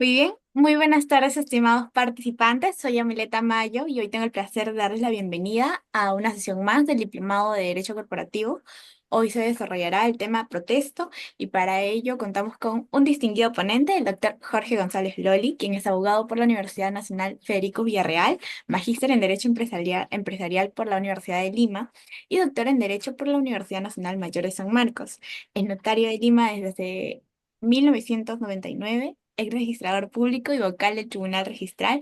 Muy bien, muy buenas tardes, estimados participantes. Soy Amileta Mayo y hoy tengo el placer de darles la bienvenida a una sesión más del Diplomado de Derecho Corporativo. Hoy se desarrollará el tema protesto y para ello contamos con un distinguido ponente, el doctor Jorge González Loli, quien es abogado por la Universidad Nacional Federico Villarreal, magíster en Derecho Empresarial por la Universidad de Lima y doctor en Derecho por la Universidad Nacional Mayor de San Marcos. Es notario de Lima desde 1999, es registrador público y vocal del Tribunal Registral.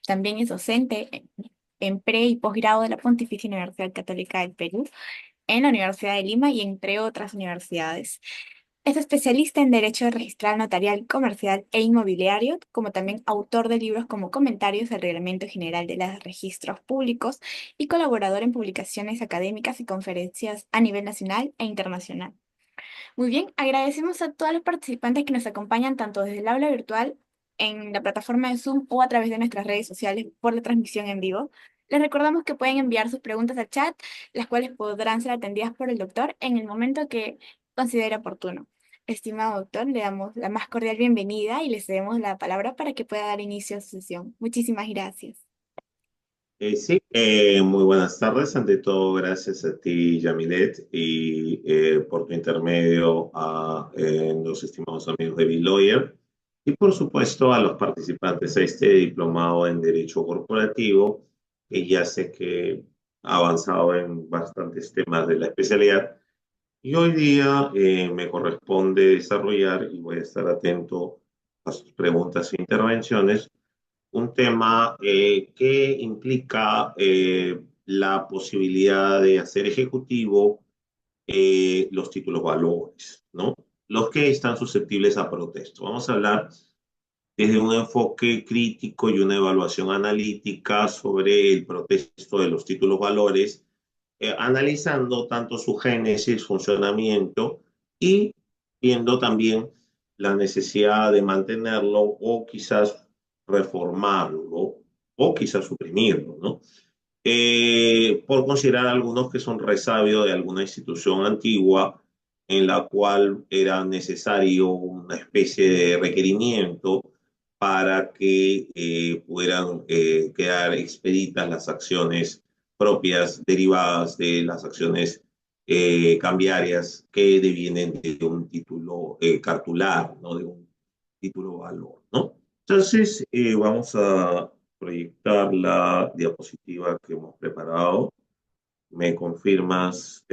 También es docente en pre y posgrado de la Pontificia Universidad Católica del Perú, en la Universidad de Lima y entre otras universidades. Es especialista en Derecho Registral Notarial, Comercial e Inmobiliario, como también autor de libros como Comentarios al Reglamento General de los Registros Públicos y colaborador en publicaciones académicas y conferencias a nivel nacional e internacional. Muy bien, agradecemos a todos los participantes que nos acompañan tanto desde el aula virtual, en la plataforma de Zoom o a través de nuestras redes sociales por la transmisión en vivo. Les recordamos que pueden enviar sus preguntas al chat, las cuales podrán ser atendidas por el doctor en el momento que considere oportuno. Estimado doctor, le damos la más cordial bienvenida y le cedemos la palabra para que pueda dar inicio a su sesión. Muchísimas gracias. Sí, muy buenas tardes. Ante todo, gracias a ti, Yamilet, y por tu intermedio a los estimados amigos de B-Lawyer, y por supuesto a los participantes a este diplomado en Derecho Corporativo, que ya sé que ha avanzado en bastantes temas de la especialidad. Y hoy día me corresponde desarrollar, y voy a estar atento a sus preguntas e intervenciones, un tema que implica la posibilidad de hacer ejecutivo los títulos valores, ¿no? Los que están susceptibles a protesto. Vamos a hablar desde un enfoque crítico y una evaluación analítica sobre el protesto de los títulos valores, analizando tanto su génesis, funcionamiento y viendo también la necesidad de mantenerlo o quizás reformarlo o quizás suprimirlo, ¿no? Por considerar algunos que son resabios de alguna institución antigua en la cual era necesario una especie de requerimiento para que puedan quedar expeditas las acciones propias derivadas de las acciones cambiarias que devienen de un título cartular, ¿no? De un título valor, ¿no? Entonces, vamos a proyectar la diapositiva que hemos preparado. ¿Me confirmas,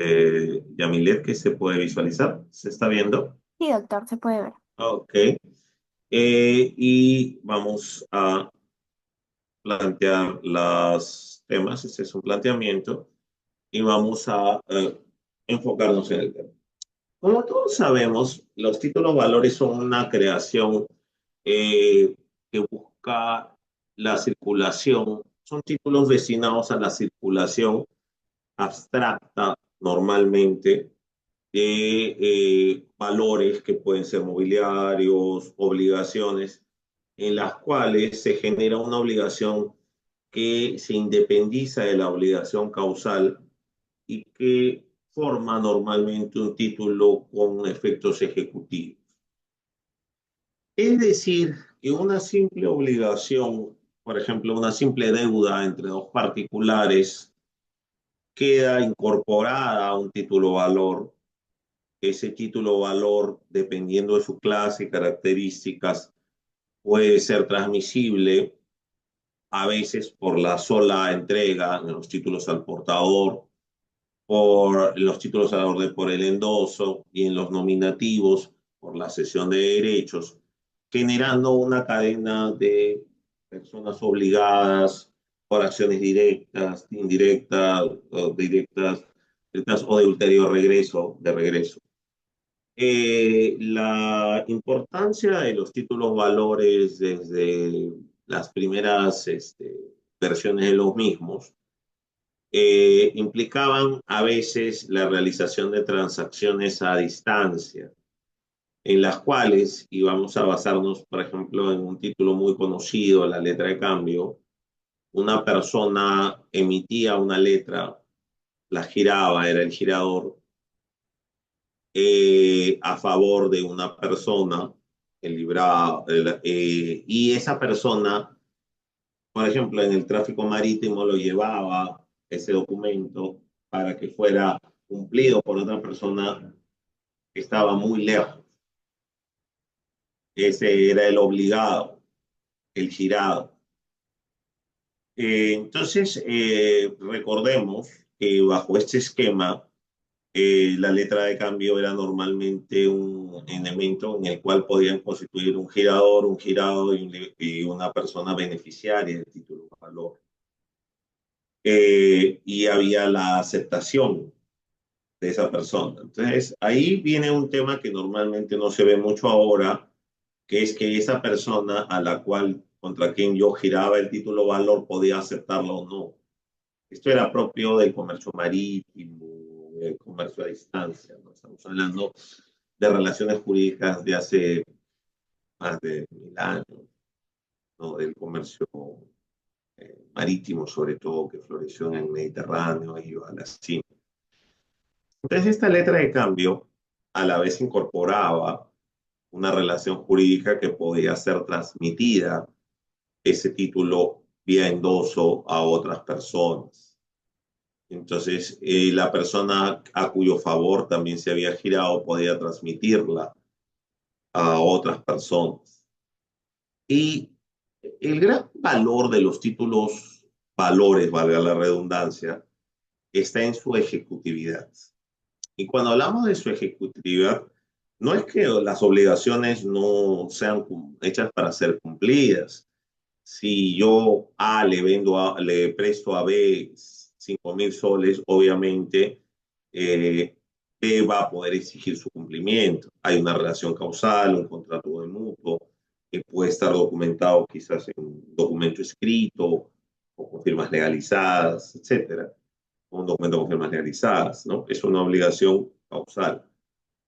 Yamilet, que se puede visualizar? ¿Se está viendo? Sí, doctor, se puede ver. Ok. Y vamos a plantear los temas. Este es un planteamiento y vamos a enfocarnos en el tema. Como todos sabemos, los títulos valores son una creación eh, que busca la circulación, son títulos destinados a la circulación abstracta normalmente de valores que pueden ser mobiliarios, obligaciones, en las cuales se genera una obligación que se independiza de la obligación causal y que forma normalmente un título con efectos ejecutivos. Es decir, que una simple obligación, por ejemplo, una simple deuda entre dos particulares, queda incorporada a un título valor. Ese título valor, dependiendo de su clase y características, puede ser transmisible a veces por la sola entrega de los títulos al portador, por los títulos al orden por el endoso y en los nominativos por la cesión de derechos, generando una cadena de personas obligadas por acciones directas, indirectas, o directas, directas o de ulterior regreso, de regreso. La importancia de los títulos valores desde las primeras versiones de los mismos implicaban a veces la realización de transacciones a distancia, en las cuales, y vamos a basarnos, por ejemplo, en un título muy conocido, la letra de cambio, una persona emitía una letra, la giraba, era el girador, a favor de una persona, el librado, y esa persona, por ejemplo, en el tráfico marítimo lo llevaba ese documento para que fuera cumplido por otra persona que estaba muy lejos. Ese era el obligado, el girado. Recordemos que bajo este esquema, la letra de cambio era normalmente un elemento en el cual podían constituir un girador, un girado y una persona beneficiaria del título de valor. Y había la aceptación de esa persona. Entonces, ahí viene un tema que normalmente no se ve mucho ahora, que es que esa persona a la cual, contra quien yo giraba el título valor, podía aceptarlo o no. Esto era propio del comercio marítimo, del comercio a distancia, ¿no? Estamos hablando de relaciones jurídicas de hace más de 1000 años, ¿no? Del comercio marítimo, sobre todo, que floreció en el Mediterráneo y a la China. Entonces, esta letra de cambio a la vez incorporaba una relación jurídica que podía ser transmitida, ese título vía endoso a otras personas. Entonces, la persona a cuyo favor también se había girado podía transmitirla a otras personas. Y el gran valor de los títulos valores, valga la redundancia, está en su ejecutividad. Y cuando hablamos de su ejecutividad, no es que las obligaciones no sean hechas para ser cumplidas. Si yo le presto a B 5.000 soles, obviamente B va a poder exigir su cumplimiento. Hay una relación causal, un contrato de mutuo, que puede estar documentado quizás en un documento escrito o con firmas legalizadas, etcétera. Un documento con firmas legalizadas, ¿no? Es una obligación causal.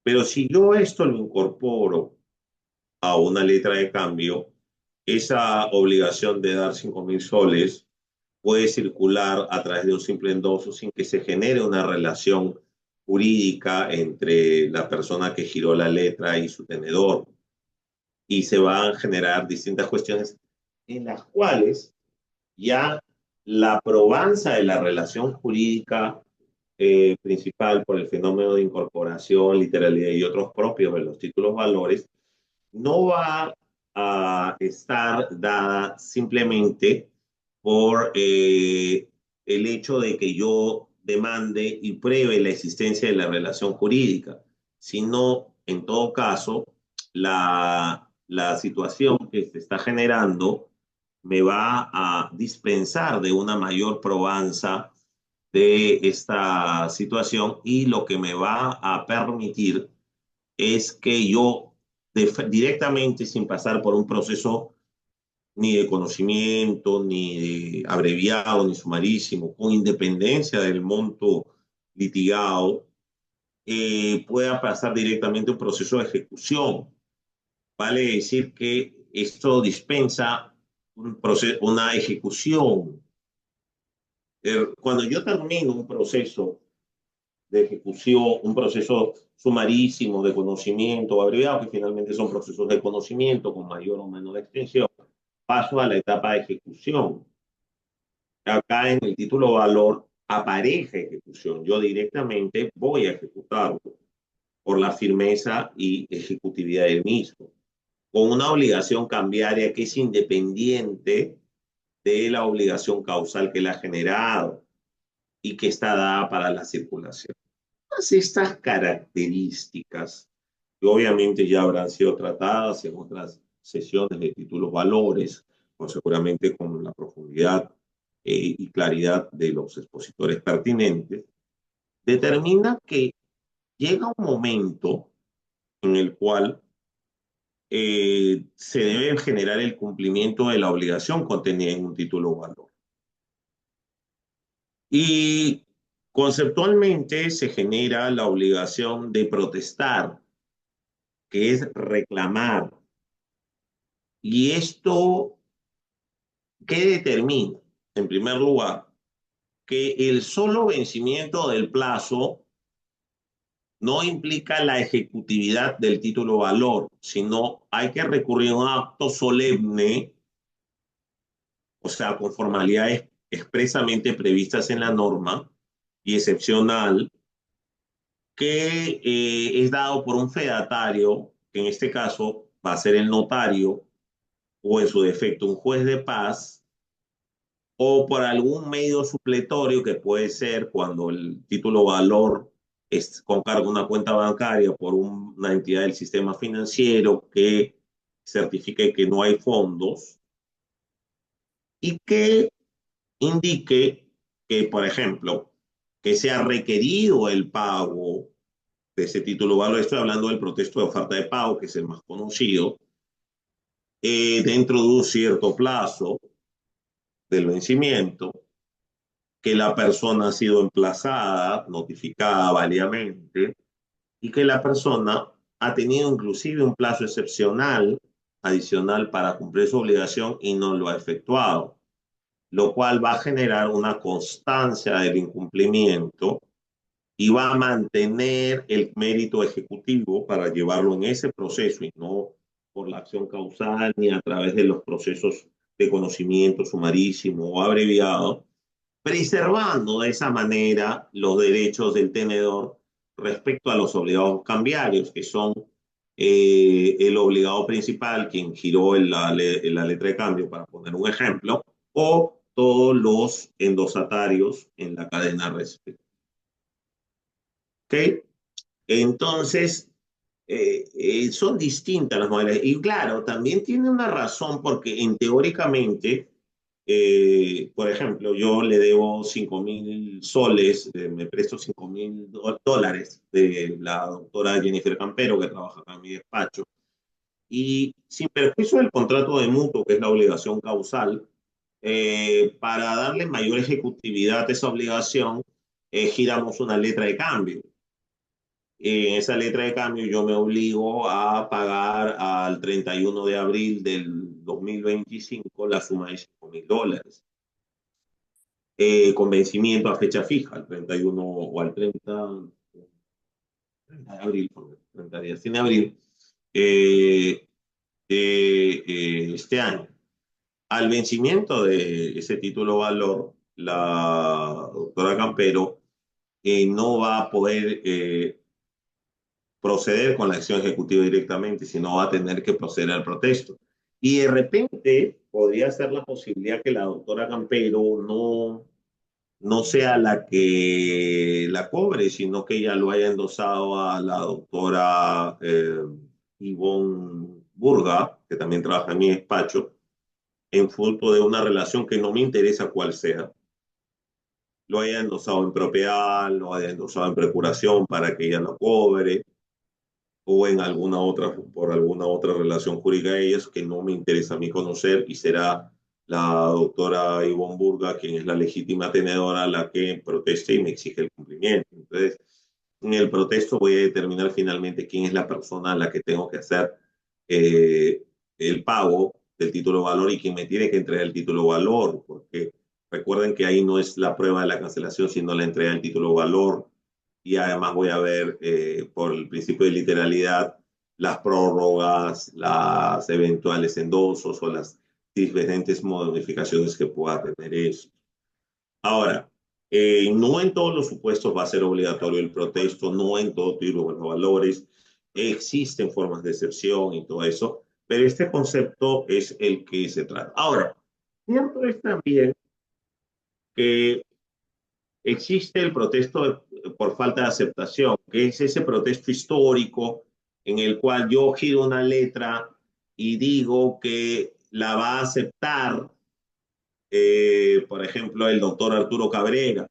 Pero si yo esto lo incorporo a una letra de cambio, esa obligación de dar 5.000 soles puede circular a través de un simple endoso sin que se genere una relación jurídica entre la persona que giró la letra y su tenedor. Y se van a generar distintas cuestiones en las cuales ya la probanza de la relación jurídica principal por el fenómeno de incorporación, literalidad y otros propios de los títulos valores, no va a estar dada simplemente por el hecho de que yo demande y pruebe la existencia de la relación jurídica, sino, en todo caso, la situación que se está generando me va a dispensar de una mayor probanza de esta situación y lo que me va a permitir es que yo directamente, sin pasar por un proceso ni de conocimiento, ni de abreviado, ni sumarísimo, con independencia del monto litigado, pueda pasar directamente un proceso de ejecución. Vale decir que esto dispensa una ejecución. Cuando yo termino un proceso de ejecución, un proceso sumarísimo de conocimiento o abreviado, que finalmente son procesos de conocimiento con mayor o menor extensión, paso a la etapa de ejecución. Acá en el título valor aparece ejecución. Yo directamente voy a ejecutarlo por la firmeza y ejecutividad del mismo, con una obligación cambiaria que es independiente de la obligación causal que la ha generado y que está dada para la circulación. Todas estas características, que obviamente ya habrán sido tratadas en otras sesiones de títulos valores, o seguramente con la profundidad y claridad de los expositores pertinentes, determina que llega un momento en el cual se debe generar el cumplimiento de la obligación contenida en un título valor. Y conceptualmente se genera la obligación de protestar, que es reclamar. Y esto, ¿qué determina? En primer lugar, que el solo vencimiento del plazo no implica la ejecutividad del título valor, sino hay que recurrir a un acto solemne, o sea, con formalidades expresamente previstas en la norma y excepcional, que es dado por un fedatario, que en este caso va a ser el notario o en su defecto un juez de paz, o por algún medio supletorio que puede ser cuando el título valor es con cargo a una cuenta bancaria por una entidad del sistema financiero que certifique que no hay fondos y que indique que, por ejemplo, que sea requerido el pago de ese título valor. Estoy hablando del protesto de oferta de pago, que es el más conocido, dentro de un cierto plazo del vencimiento, que la persona ha sido emplazada, notificada válidamente, y que la persona ha tenido inclusive un plazo excepcional adicional para cumplir su obligación y no lo ha efectuado, lo cual va a generar una constancia del incumplimiento y va a mantener el mérito ejecutivo para llevarlo en ese proceso y no por la acción causal ni a través de los procesos de conocimiento sumarísimo o abreviado, preservando de esa manera los derechos del tenedor respecto a los obligados cambiarios, que son el obligado principal, quien giró en la letra de cambio, para poner un ejemplo, o todos los endosatarios en la cadena respectiva. ¿Ok? Entonces, son distintas las modalidades. Y claro, también tiene una razón porque en teóricamente, por ejemplo, yo le debo 5.000 soles, me presto $5.000 de la doctora Jennifer Campero, que trabaja acá en mi despacho. Y sin perjuicio del contrato de mutuo, que es la obligación causal, para darle mayor ejecutividad a esa obligación, giramos una letra de cambio. En esa letra de cambio yo me obligo a pagar al 31 de abril del 2025 la suma de $5.000, con vencimiento a fecha fija, al 31 o al 30 de abril, 30 días de abril, eh, este año. Al vencimiento de ese título valor, la doctora Campero no va a poder proceder con la acción ejecutiva directamente, sino va a tener que proceder al protesto. Y de repente podría ser la posibilidad que la doctora Campero no sea la que la cobre, sino que ella lo haya endosado a la doctora Ivonne Burga, que también trabaja en mi despacho, en fruto de una relación que no me interesa cuál sea. Lo haya endosado en propiedad, lo haya endosado en procuración para que ella lo cobre, o en alguna otra, por alguna otra relación jurídica de ellas que no me interesa a mí conocer, y será la doctora Ivonne Burga, quien es la legítima tenedora, la que proteste y me exige el cumplimiento. Entonces, en el protesto voy a determinar finalmente quién es la persona a la que tengo que hacer eh, el pago del título de valor y quién me tiene que entregar el título de valor, porque recuerden que ahí no es la prueba de la cancelación, sino la entrega del título de valor. Y además voy a ver, por el principio de literalidad, las prórrogas, las eventuales endosos o las diferentes modificaciones que pueda tener eso. Ahora, no en todos los supuestos va a ser obligatorio el protesto, no en todo tipo de valores, existen formas de excepción y todo eso, pero este concepto es el que se trata. Ahora, cierto es también que existe el protesto por falta de aceptación, que es ese protesto histórico en el cual yo giro una letra y digo que la va a aceptar, por ejemplo, el doctor Arturo Cabrera,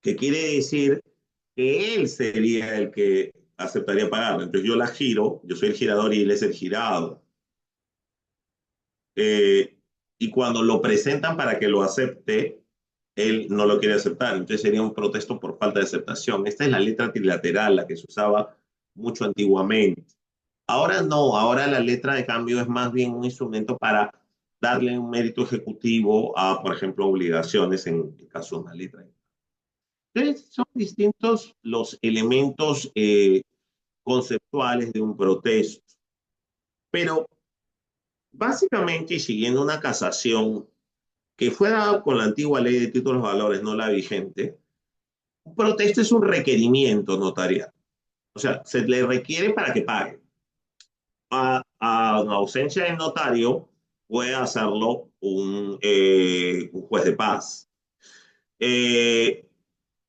que quiere decir que él sería el que aceptaría pagarlo. Entonces yo la giro, yo soy el girador y él es el girado. Eh, y cuando lo presentan para que lo acepte, él no lo quiere aceptar. Entonces sería un protesto por falta de aceptación. Esta es la letra trilateral, la que se usaba mucho antiguamente. Ahora no, ahora la letra de cambio es más bien un instrumento para darle un mérito ejecutivo a, por ejemplo, obligaciones en el caso de una letra. Entonces, son distintos los elementos conceptuales de un protesto, pero básicamente, y siguiendo una casación que fue dada con la antigua ley de títulos de valores, no la vigente, un protesto es un requerimiento notarial. O sea, se le requiere para que pague. A una ausencia del notario puede hacerlo un juez de paz. Eh,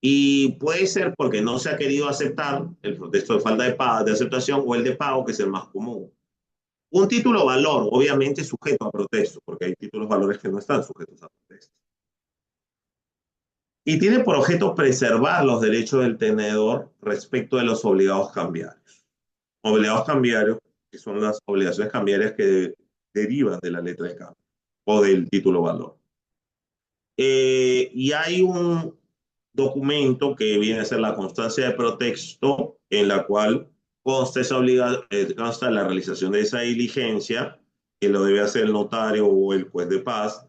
y puede ser porque no se ha querido aceptar el protesto de falta de, pago, de aceptación o el de pago, que es el más común. Un título valor, obviamente sujeto a protesto, porque hay títulos valores que no están sujetos a protesto. Y tiene por objeto preservar los derechos del tenedor respecto de los obligados cambiarios. Obligados cambiarios, que son las obligaciones cambiarias que derivan de la letra de cambio o del título valor. Y hay un documento que viene a ser la constancia de protesto, en la cual consta la realización de esa diligencia, que lo debe hacer el notario o el juez de paz,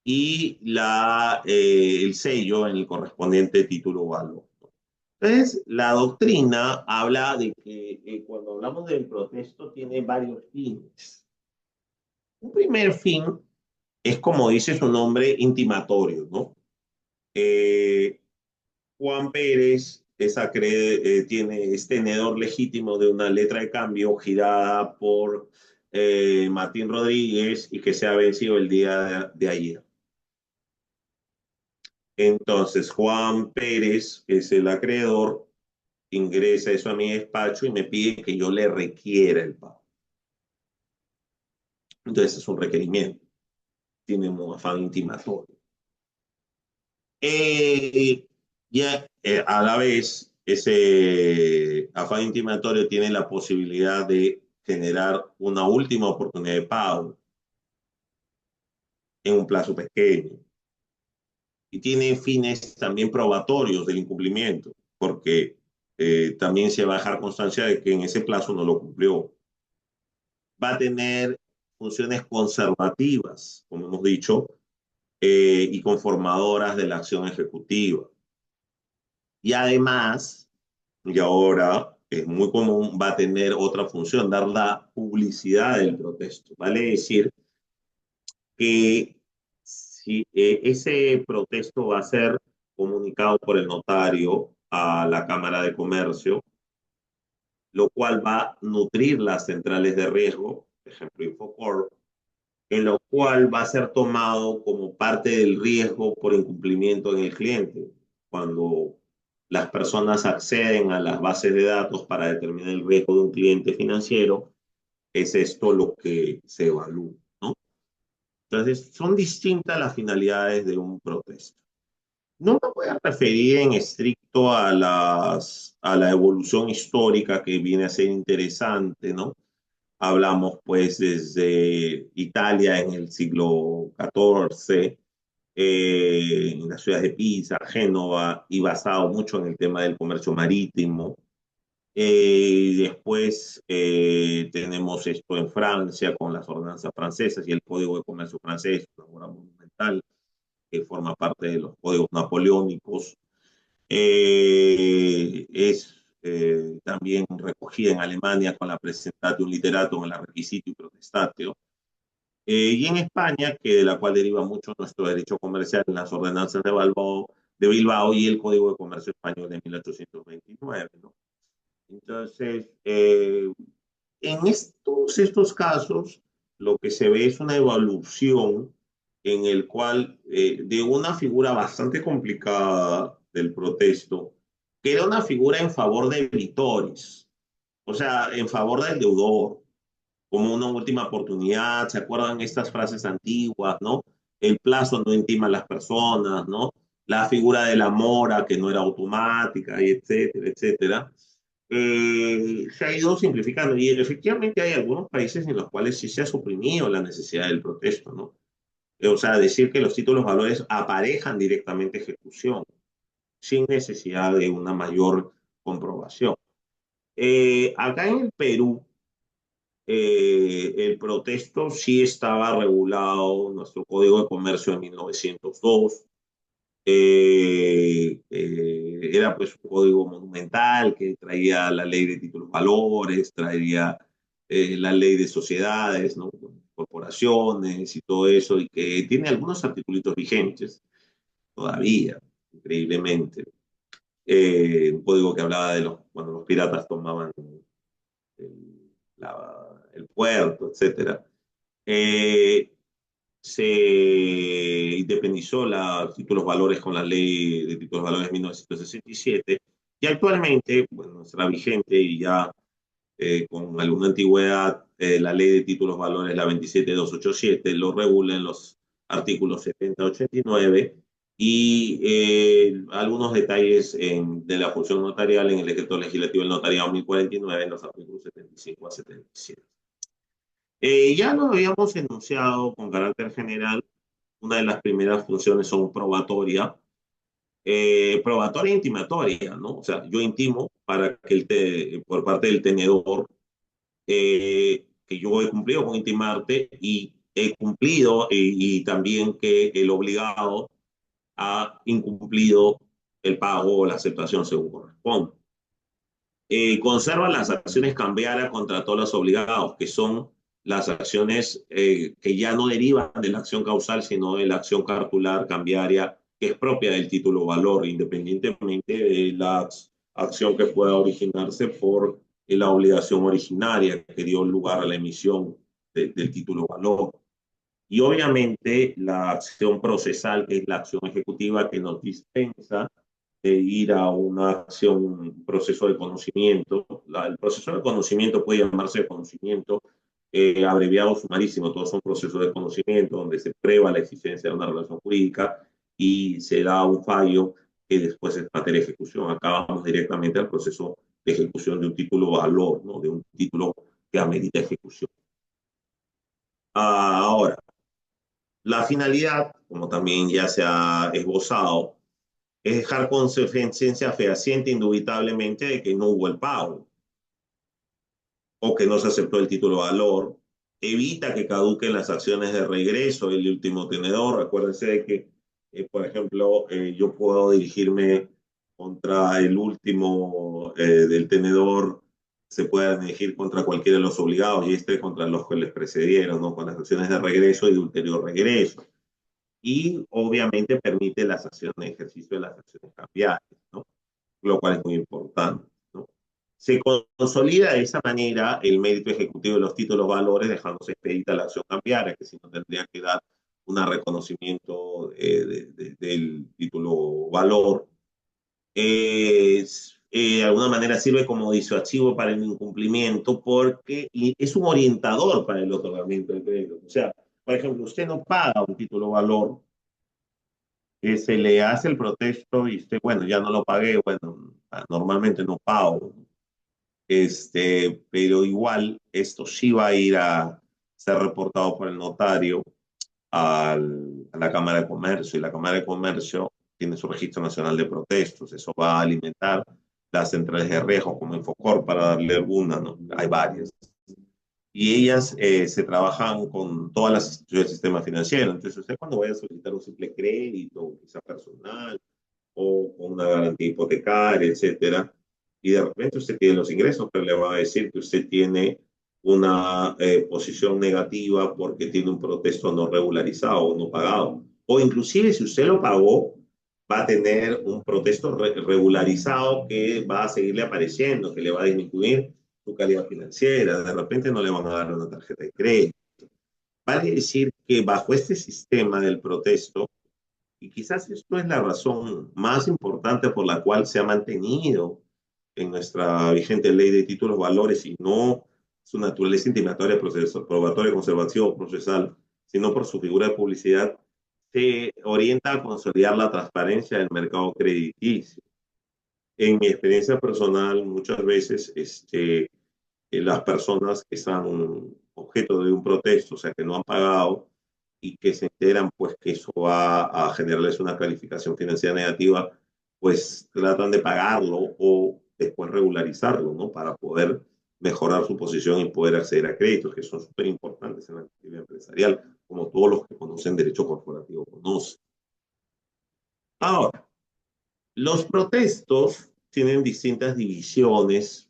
y el sello en el correspondiente título valor. Entonces, la doctrina habla de que cuando hablamos del protesto tiene varios fines. Un primer fin es, como dice su nombre, intimatorio, ¿no? Eh, Juan Pérez es tenedor legítimo de una letra de cambio girada por Martín Rodríguez y que se ha vencido el día de ayer. Entonces, Juan Pérez, que es el acreedor, ingresa eso a mi despacho y me pide que yo le requiera el pago. Entonces, es un requerimiento, tiene un afán intimatorio. Ya a la vez, ese afán intimatorio tiene la posibilidad de generar una última oportunidad de pago en un plazo pequeño. Y tiene fines también probatorios del incumplimiento, porque también se va a dejar constancia de que en ese plazo no lo cumplió. Va a tener funciones conservativas, como hemos dicho, y conformadoras de la acción ejecutiva. Y además, y ahora es muy común, va a tener otra función, dar la publicidad del protesto. Vale decir que si ese protesto va a ser comunicado por el notario a la Cámara de Comercio, lo cual va a nutrir las centrales de riesgo, por ejemplo, Infocorp, en lo cual va a ser tomado como parte del riesgo por incumplimiento en el cliente. Cuando las personas acceden a las bases de datos para determinar el riesgo de un cliente financiero, es esto lo que se evalúa, ¿no? Entonces, son distintas las finalidades de un protesto. No me voy a referir en estricto a la evolución histórica, que viene a ser interesante, ¿no? Hablamos pues desde Italia en el siglo XIV, en las ciudades de Pisa, Génova, y basado mucho en el tema del comercio marítimo. Después tenemos esto en Francia con las ordenanzas francesas y el Código de Comercio francés, una obra monumental que forma parte de los códigos napoleónicos. Es también recogida en Alemania con la Presentatio Literatum en la Requisitio y Protestatio. Y en España, que de la cual deriva mucho nuestro derecho comercial en las ordenanzas de Bilbao y el Código de Comercio Español de 1829, ¿no? Entonces, en todos estos casos, lo que se ve es una evolución en el cual, de una figura bastante complicada del protesto, que era una figura en favor de vitores, o sea, en favor del deudor, como una última oportunidad. ¿Se acuerdan estas frases antiguas, no? El plazo no intima a las personas, ¿no? La figura de la mora que no era automática, y etcétera, etcétera. Se ha ido simplificando y efectivamente hay algunos países en los cuales sí se ha suprimido la necesidad del protesto, ¿no? O sea, decir que los títulos valores aparejan directamente ejecución sin necesidad de una mayor comprobación. Acá en el Perú, el protesto sí estaba regulado en nuestro Código de Comercio de 1902. Era pues un código monumental que traía la ley de títulos valores, traía la ley de sociedades, ¿no? Corporaciones y todo eso, y que tiene algunos artículos vigentes todavía, increíblemente. Un código que hablaba de cuando los piratas tomaban el puerto, etcétera. Eh, se independizó los títulos valores con la ley de títulos valores de 1967 y actualmente, bueno, será vigente y ya con alguna antigüedad, la ley de títulos valores, la 27287, lo regula en los artículos 70, 89 y algunos detalles de la función notarial en el decreto legislativo del notariado 1049 en los artículos 75 a 77. Ya lo habíamos enunciado con carácter general. Una de las primeras funciones son probatoria, probatoria e intimatoria, ¿no? O sea, yo intimo para que por parte del tenedor que yo he cumplido con intimarte y he cumplido y también que el obligado ha incumplido el pago o la aceptación según corresponde. Conserva las acciones cambiarias contra todos los obligados, que son las acciones que ya no derivan de la acción causal, sino de la acción cartular cambiaria, que es propia del título valor, independientemente de la acción que pueda originarse por la obligación originaria que dio lugar a la emisión del título valor. Y obviamente la acción procesal, que es la acción ejecutiva que nos dispensa de ir a una acción, un proceso de conocimiento. El proceso de conocimiento puede llamarse conocimiento abreviado sumarísimo, todos son procesos de conocimiento donde se prueba la existencia de una relación jurídica y se da un fallo que después es materia de ejecución. Acá vamos directamente al proceso de ejecución de un título valor, ¿no? De un título que amerita ejecución. Ahora, la finalidad, como también ya se ha esbozado, es dejar consecuencia fehaciente indubitablemente de que no hubo el pago o que no se aceptó el título de valor. Evita que caduquen las acciones de regreso del último tenedor. Acuérdense de que, por ejemplo, yo puedo dirigirme contra el último del tenedor, se puede dirigir contra cualquiera de los obligados y este contra los que les precedieron, ¿no? Con las acciones de regreso y de ulterior regreso. Y obviamente permite las acciones de ejercicio de las acciones cambiarias, ¿no? Lo cual es muy importante, ¿no? Se consolida de esa manera el mérito ejecutivo de los títulos valores, dejándose expedita la acción cambiaria, que si no tendría que dar un reconocimiento del título valor. De alguna manera sirve como disuasivo para el incumplimiento porque es un orientador para el otorgamiento del crédito. O sea, por ejemplo, usted no paga un título valor, se le hace el protesto y usted, bueno, ya no lo pagué, bueno, normalmente no pago, pero igual esto sí va a ir a ser reportado por el notario a la Cámara de Comercio y la Cámara de Comercio tiene su registro nacional de protestos, eso va a alimentar las centrales de riesgo como Infocor para darle alguna, ¿no? Hay varias y ellas se trabajan con todas las instituciones del sistema financiero. Entonces, usted cuando vaya a solicitar un simple crédito, quizá personal, o con una garantía hipotecaria, etcétera, y de repente usted tiene los ingresos, pero le va a decir que usted tiene una posición negativa porque tiene un protesto no regularizado o no pagado. O inclusive si usted lo pagó, va a tener un protesto regularizado que va a seguirle apareciendo, que le va a disminuir su calidad financiera. De repente no le van a dar una tarjeta de crédito. Vale decir que bajo este sistema del protesto, y quizás esto es la razón más importante por la cual se ha mantenido en nuestra vigente ley de títulos valores y no su naturaleza intimatoria, procesal, probatoria, conservativa o procesal, sino por su figura de publicidad, se orienta a consolidar la transparencia del mercado crediticio. En mi experiencia personal, muchas veces las personas que son objeto de un protesto, o sea, que no han pagado y que se enteran pues que eso va a generarles una calificación financiera negativa, pues tratan de pagarlo o después regularizarlo, ¿no? Para poder mejorar su posición y poder acceder a créditos, que son súper importantes en la actividad empresarial, como todos los que conocen derecho corporativo conocen. Ahora, los protestos tienen distintas divisiones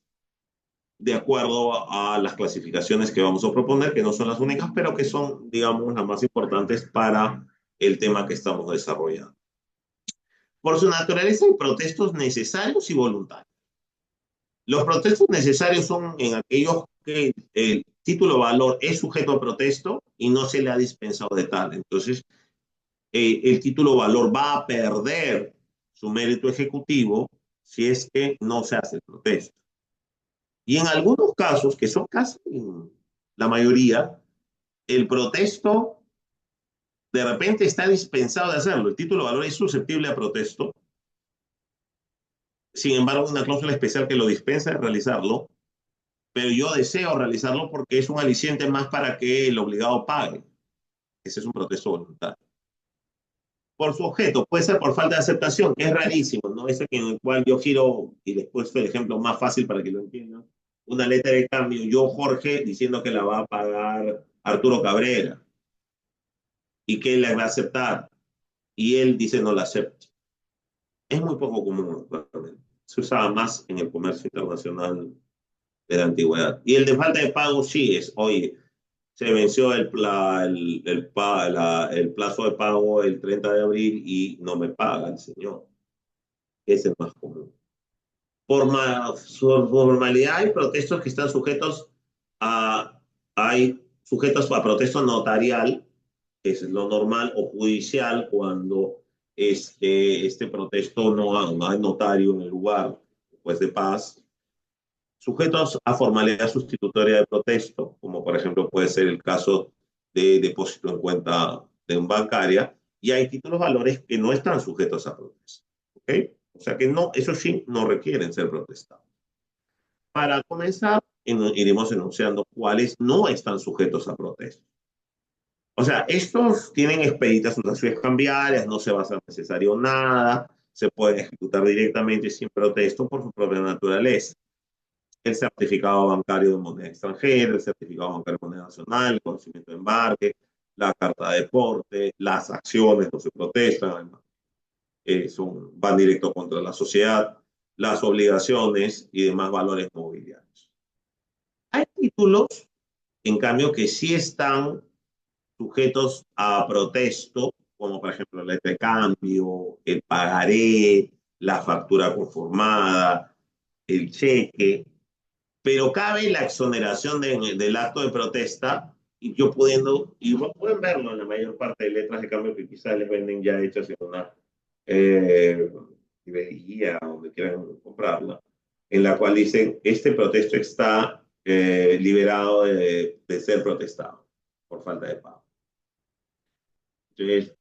de acuerdo a las clasificaciones que vamos a proponer, que no son las únicas, pero que son, digamos, las más importantes para el tema que estamos desarrollando. Por su naturaleza, hay protestos necesarios y voluntarios. Los protestos necesarios son en aquellos que el título valor es sujeto a protesto y no se le ha dispensado de tal. Entonces, el título valor va a perder su mérito ejecutivo si es que no se hace el protesto. Y en algunos casos, que son casi la mayoría, el protesto de repente está dispensado de hacerlo. El título valor es susceptible a protesto. Sin embargo, una cláusula especial que lo dispensa de realizarlo, pero yo deseo realizarlo porque es un aliciente más para que el obligado pague. Ese es un protesto voluntario. Por su objeto, puede ser por falta de aceptación, que es rarísimo, ¿no? Ese en el cual yo giro, y después fue el ejemplo más fácil para que lo entiendan, una letra de cambio, yo Jorge, diciendo que la va a pagar Arturo Cabrera, y que él la va a aceptar, y él dice no la acepta. Es muy poco común, actualmente. Se usaba más en el comercio internacional de la antigüedad. Y el de falta de pago sí es, oye, se venció el plazo de pago el 30 de abril y no me paga el señor. Ese es más común. Por formalidad hay protestos que están sujetos a, hay sujetos a protesto notarial, que es lo normal, o judicial, cuando este protesto no hay notario en el lugar, pues de paz, sujetos a formalidad sustitutoria de protesto, como por ejemplo puede ser el caso de depósito en cuenta de un bancaria, y hay títulos valores que no están sujetos a protesto. ¿Ok? O sea que no, eso sí, no requieren ser protestados. Para comenzar, iremos enunciando cuáles no están sujetos a protesto. O sea, estos tienen expeditas sus acciones cambiarias, no se va a hacer necesario nada, se pueden ejecutar directamente sin protesto por su propia naturaleza. El certificado bancario de moneda extranjera, el certificado bancario de moneda nacional, el conocimiento de embarque, la carta de deporte, las acciones no se protestan, van directo contra la sociedad, las obligaciones y demás valores mobiliarios. Hay títulos, en cambio, que sí están sujetos a protesto, como por ejemplo el letra de cambio, el pagaré, la factura conformada, el cheque, pero cabe la exoneración del acto de protesta y yo pudiendo, y pueden verlo en la mayor parte de letras de cambio que quizás les venden ya hechas en una eh, librería, donde quieran comprarla, en la cual dicen, este protesto está liberado de ser protestado por falta de pago. Entonces,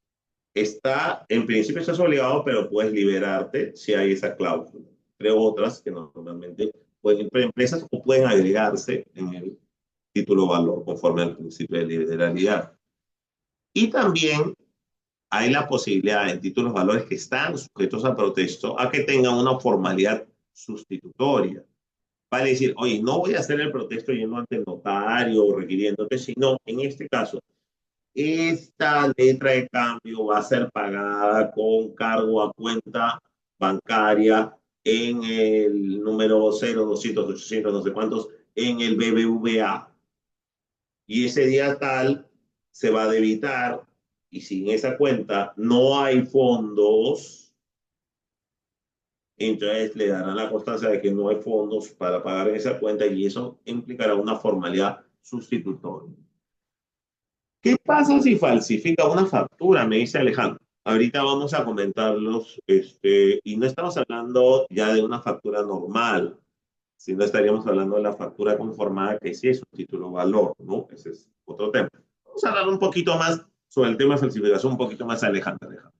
en principio estás obligado, pero puedes liberarte si hay esa cláusula. Entre otras que normalmente pueden ir empresas o pueden agregarse en el título valor conforme al principio de liberalidad. Y también hay la posibilidad en títulos valores que están sujetos a protesto a que tengan una formalidad sustitutoria. Vale decir, oye, no voy a hacer el protesto yendo ante el notario o requiriéndote, sino en este caso, esta letra de cambio va a ser pagada con cargo a cuenta bancaria en el número 0, 200, 800, no sé cuántos, en el BBVA. Y ese día tal se va a debitar y si en esa cuenta no hay fondos, entonces le darán la constancia de que no hay fondos para pagar en esa cuenta y eso implicará una formalidad sustitutoria. ¿Qué pasa si falsifica una factura? Me dice Alejandro. Ahorita vamos a comentarlos, y no estamos hablando ya de una factura normal, sino estaríamos hablando de la factura conformada, que sí es un título valor, ¿no? Ese es otro tema. Vamos a hablar un poquito más sobre el tema de falsificación, un poquito más Alejandro.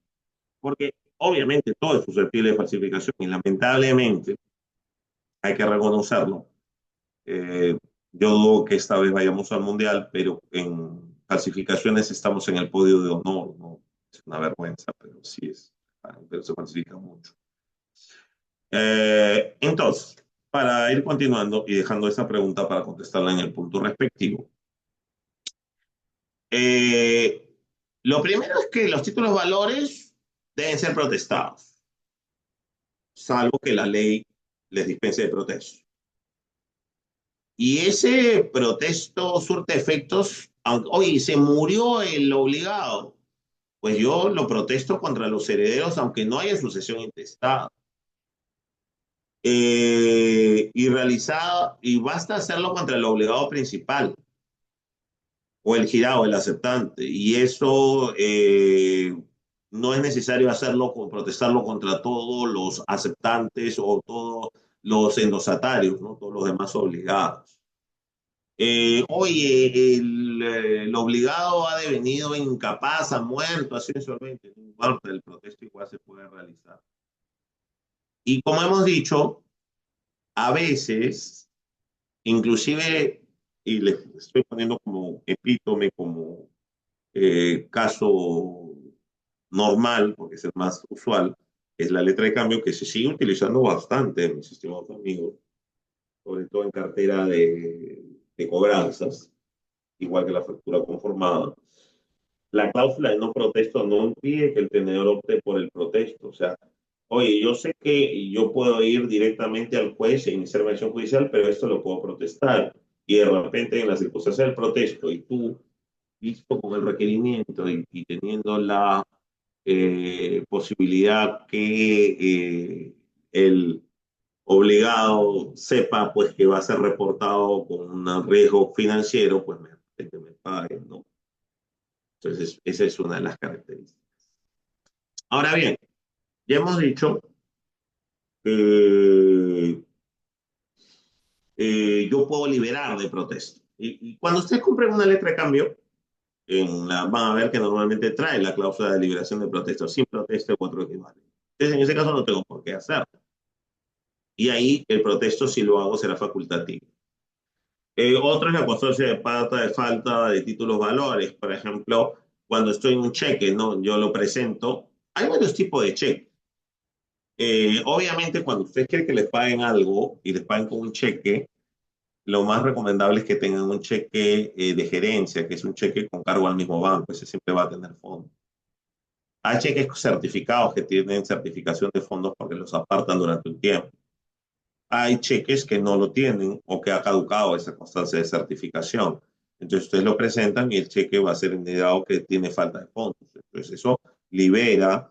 Porque obviamente todo es susceptible de falsificación y lamentablemente hay que reconocerlo. Eh, yo dudo que esta vez vayamos al mundial, pero en falsificaciones estamos en el podio de honor, ¿no? Es una vergüenza, pero sí es, pero se falsifica mucho. Entonces, para ir continuando y dejando esta pregunta para contestarla en el punto respectivo, eh, lo primero es que los títulos valores deben ser protestados, salvo que la ley les dispense de protesto. Y ese protesto surte efectos, oye, se murió el obligado, pues yo lo protesto contra los herederos, aunque no haya sucesión intestada. Y basta hacerlo contra el obligado principal o el girado, el aceptante. Y eso no es necesario hacerlo, protestarlo contra todos los aceptantes o todos los endosatarios, ¿no? Todos los demás obligados. Oye, el obligado ha devenido incapaz, ha muerto, ha sido insolvente. No importa, el protesto igual se puede realizar. Y como hemos dicho, a veces, inclusive, y les estoy poniendo como epítome, como caso normal, porque es el más usual, es la letra de cambio que se sigue utilizando bastante en mis estimados amigos, sobre todo en cartera de cobranzas, igual que la factura conformada. La cláusula de no protesto no impide que el tenedor opte por el protesto. O sea, oye, yo sé que yo puedo ir directamente al juez e iniciar una acción judicial, pero esto lo puedo protestar. Y de repente, en las circunstancias del protesto, y tú, listo con el requerimiento y teniendo la posibilidad que el obligado sepa pues que va a ser reportado con un riesgo financiero, pues que me paguen, ¿no? Entonces, esa es una de las características. Ahora bien, ya hemos dicho que yo puedo liberar de protesta. Y cuando ustedes compren una letra de cambio, van a ver que normalmente trae la cláusula de liberación de protesta, sin protesta o otro equivalente. Entonces, en ese caso no tengo por qué hacerlo. Y ahí el protesto, si lo hago, será facultativo. Otro es la constancia de falta de títulos valores. Por ejemplo, cuando estoy en un cheque, ¿no? Yo lo presento. Hay varios tipos de cheques. Obviamente, cuando usted quiere que les paguen algo y les paguen con un cheque, lo más recomendable es que tengan un cheque de gerencia, que es un cheque con cargo al mismo banco. Ese siempre va a tener fondos. Hay cheques certificados que tienen certificación de fondos porque los apartan durante un tiempo. Hay cheques que no lo tienen o que ha caducado esa constancia de certificación. Entonces ustedes lo presentan y el cheque va a ser indicado que tiene falta de fondos. Entonces eso libera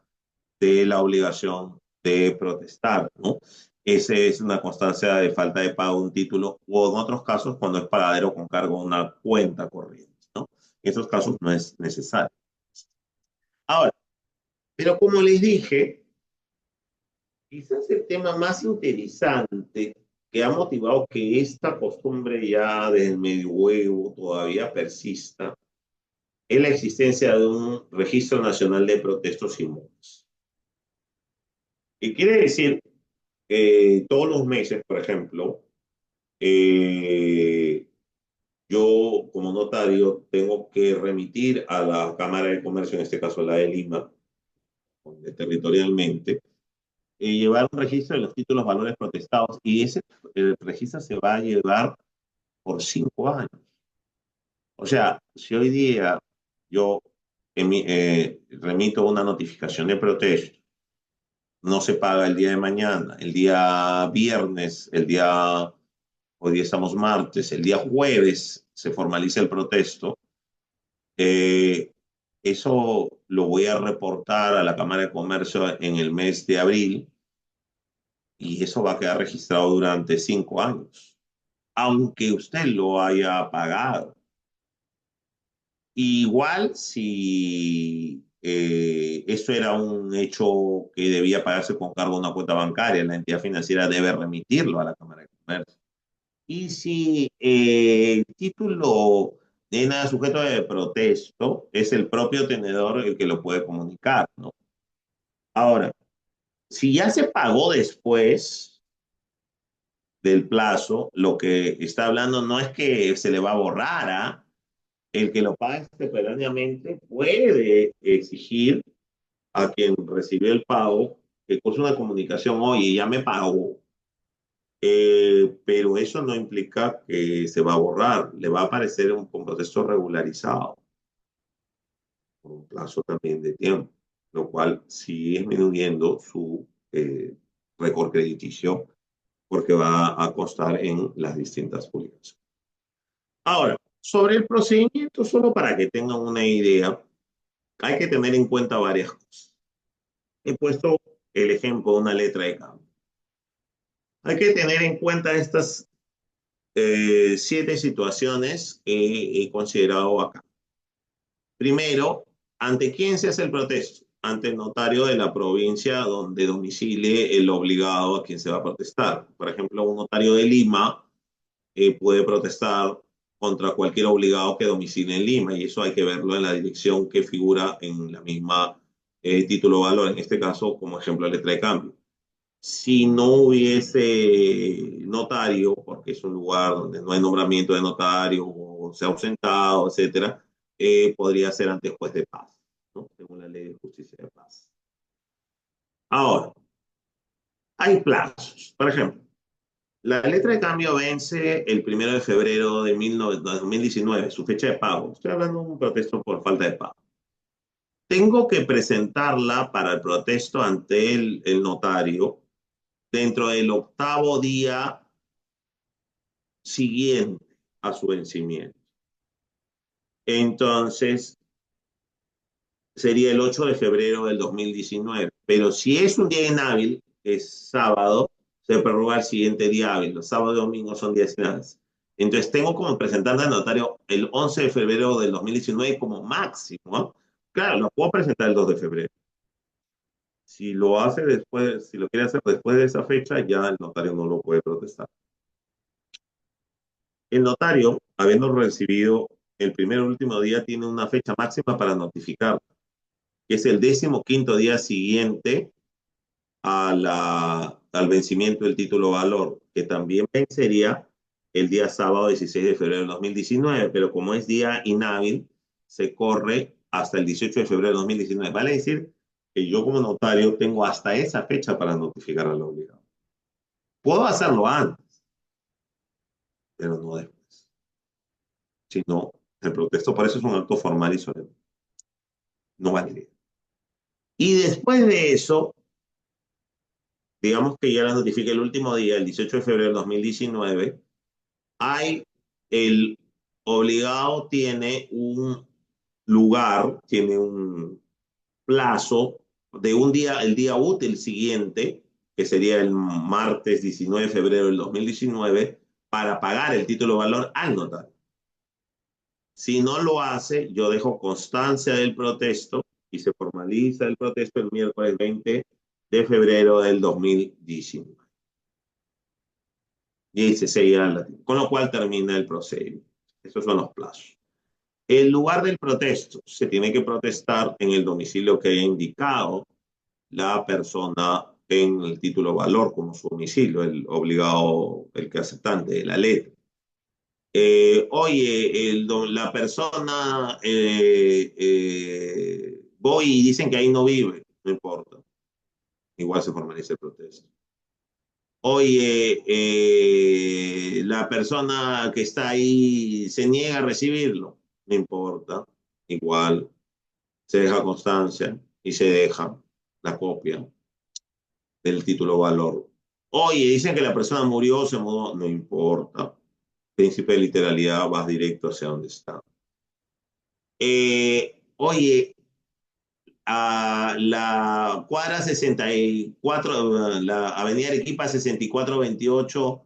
de la obligación de protestar, ¿no? Esa es una constancia de falta de pago de un título o en otros casos cuando es pagadero con cargo a una cuenta corriente, ¿no? En esos casos no es necesario. Ahora, pero como les dije, quizás el tema más interesante que ha motivado que esta costumbre ya del medioevo todavía persista es la existencia de un registro nacional de protestos inmunes. Y quiere decir que todos los meses, por ejemplo, eh, yo como notario tengo que remitir a la Cámara de Comercio, en este caso la de Lima, territorialmente, llevar un registro de los títulos valores protestados y ese registro se va a llevar por 5 años. O sea, si hoy día yo remito una notificación de protesta, no se paga el día de mañana, el día viernes, hoy día estamos martes, el día jueves se formaliza el protesto, eh, eso lo voy a reportar a la Cámara de Comercio en el mes de abril y eso va a quedar registrado durante 5 años, aunque usted lo haya pagado. Igual si eso era un hecho que debía pagarse con cargo a una cuenta bancaria, la entidad financiera debe remitirlo a la Cámara de Comercio. Y si el título de nada sujeto de protesto, es el propio tenedor el que lo puede comunicar, ¿no? Ahora, si ya se pagó después del plazo, lo que está hablando no es que se le va a borrar, ¿ah? El que lo paga extemporáneamente puede exigir a quien recibió el pago que curse una comunicación, oye, ya me pagó, pero eso no implica que se va a borrar, le va a aparecer un proceso regularizado por un plazo también de tiempo. lo cual sigue disminuyendo su récord crediticio porque va a constar en las distintas publicaciones. Ahora, sobre el procedimiento, solo para que tengan una idea, hay que tener en cuenta varias cosas. He puesto el ejemplo de una letra de cambio. Hay que tener en cuenta estas 7 situaciones que he considerado acá. Primero, ¿ante quién se hace el protesto? Ante el notario de la provincia donde domicile el obligado a quien se va a protestar. Por ejemplo, un notario de Lima puede protestar contra cualquier obligado que domicile en Lima y eso hay que verlo en la dirección que figura en la misma título o valor, en este caso como ejemplo letra de cambio. Si no hubiese notario, porque es un lugar donde no hay nombramiento de notario o se ha ausentado, etcétera, podría ser ante juez de paz, ¿no? Según la ley de justicia de paz. Ahora, hay plazos. Por ejemplo, la letra de cambio vence el 1 de febrero de 2019, su fecha de pago. Estoy hablando de un protesto por falta de pago. Tengo que presentarla para el protesto ante el notario dentro del octavo día siguiente a su vencimiento. Entonces, sería el 8 de febrero del 2019. Pero si es un día inhábil, es sábado, se prorroga el siguiente día hábil. Los sábados y domingos son días inhábiles. Entonces, tengo como presentante al notario el 11 de febrero del 2019 como máximo, ¿no? Claro, lo puedo presentar el 2 de febrero. Si lo hace después, si lo quiere hacer después de esa fecha, ya el notario no lo puede protestar. El notario, habiendo recibido el primer o último día, tiene una fecha máxima para notificar, que es el 15º día siguiente al vencimiento del título valor, que también vencería el día sábado 16 de febrero de 2019, pero como es día inhábil, se corre hasta el 18 de febrero de 2019. Vale decir que yo como notario tengo hasta esa fecha para notificar al obligado. Puedo hacerlo antes, pero no después. Si no, el protesto por eso es un acto formal y solemne. No vale. Y después de eso, digamos que ya la notifique el último día, el 18 de febrero de 2019, hay el obligado tiene un lugar, tiene un plazo de un día, el día útil siguiente, que sería el martes 19 de febrero del 2019, para pagar el título de valor al notario. Si no lo hace, yo dejo constancia del protesto y se formaliza el protesto el miércoles 20 de febrero del 2019. Y se sella con lo cual termina el procedimiento. Esos son los plazos. El lugar del protesto se tiene que protestar en el domicilio que haya indicado la persona en el título valor como su domicilio, el obligado, el que aceptante de la letra. Oye, la persona voy y dicen que ahí no vive, no importa, igual se formaliza el protesto. Oye, la persona que está ahí se niega a recibirlo, no importa, igual se deja constancia y se deja la copia del título valor. Oye, dicen que la persona murió, se mudó, no importa. Príncipe de literalidad, vas directo hacia donde está. Oye, a la cuadra 64, la avenida Arequipa 6428,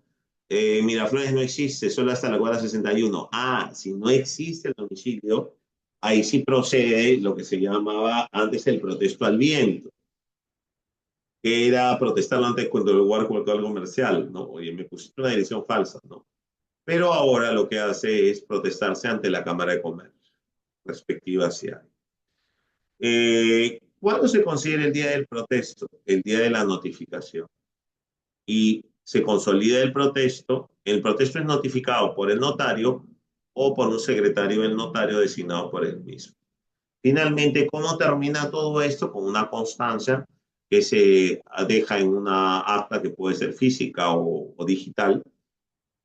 Miraflores no existe, solo hasta la cuadra 61. Ah, si no existe el domicilio, ahí sí procede lo que se llamaba antes el protesto al viento, que era protestar antes contra el lugar cultural comercial, ¿no? Oye, me pusiste una dirección falsa, ¿no? Pero ahora lo que hace es protestarse ante la Cámara de Comercio, respectiva hacia. ¿Cuándo se considera el día del protesto? El día de la notificación. Y se consolida el protesto es notificado por el notario o por un secretario del notario designado por él mismo. Finalmente, ¿cómo termina todo esto? Con una constancia que se deja en una acta que puede ser física o digital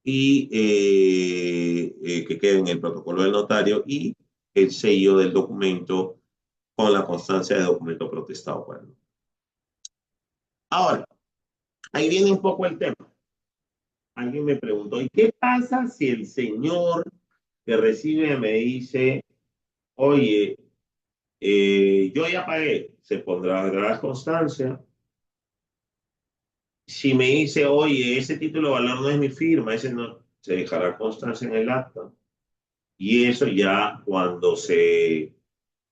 y que queda en el protocolo del notario y el sello del documento con la constancia de documento protestado por el notario. Ahora, ahí viene un poco el tema. Alguien me preguntó, ¿y qué pasa si el señor que recibe me dice, oye, yo ya pagué, se pondrá la constancia? Si me dice, oye, ese título de valor no es mi firma, ese no, se dejará constancia en el acta. Y eso ya cuando se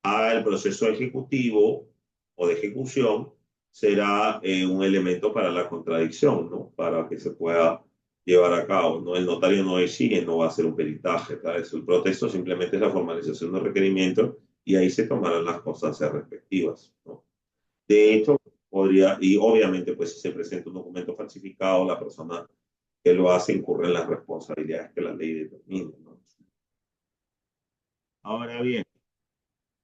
haga el proceso ejecutivo o de ejecución, será un elemento para la contradicción, ¿no? Para que se pueda llevar a cabo, ¿no? El notario no decide, no va a hacer un peritaje, ¿sabes? El protesto simplemente es la formalización del requerimiento y ahí se tomarán las constancias respectivas, ¿no? De hecho, podría, y obviamente, pues si se presenta un documento falsificado, la persona que lo hace incurre en las responsabilidades que la ley determina, ¿no? Ahora bien,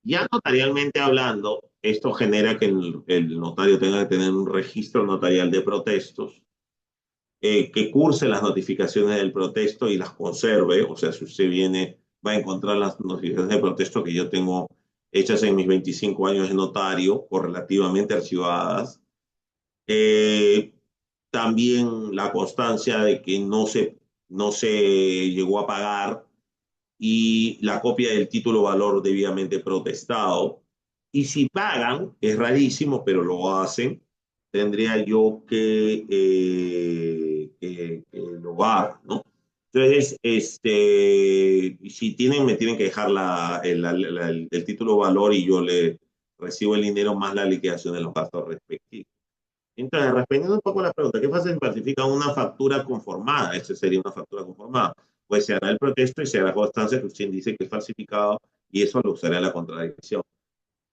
ya notarialmente hablando, esto genera que el notario tenga que tener un registro notarial de protestos, que curse las notificaciones del protesto y las conserve. O sea, si usted viene, va a encontrar las notificaciones de protesto que yo tengo hechas en mis 25 años de notario, correlativamente archivadas. Eh, También la constancia de que no se llegó a pagar y la copia del título valor debidamente protestado. Y si pagan, es rarísimo, pero lo hacen, tendría yo que logar, ¿no? Entonces, si tienen, me tienen que dejar el título valor y yo le recibo el dinero más la liquidación de los gastos respectivos. Entonces, respondiendo un poco a la pregunta, ¿qué pasa si falsifica una factura conformada? Esta sería una factura conformada. Pues se hará el protesto y se hará constancia que usted dice que es falsificado y eso lo usará en la contradicción.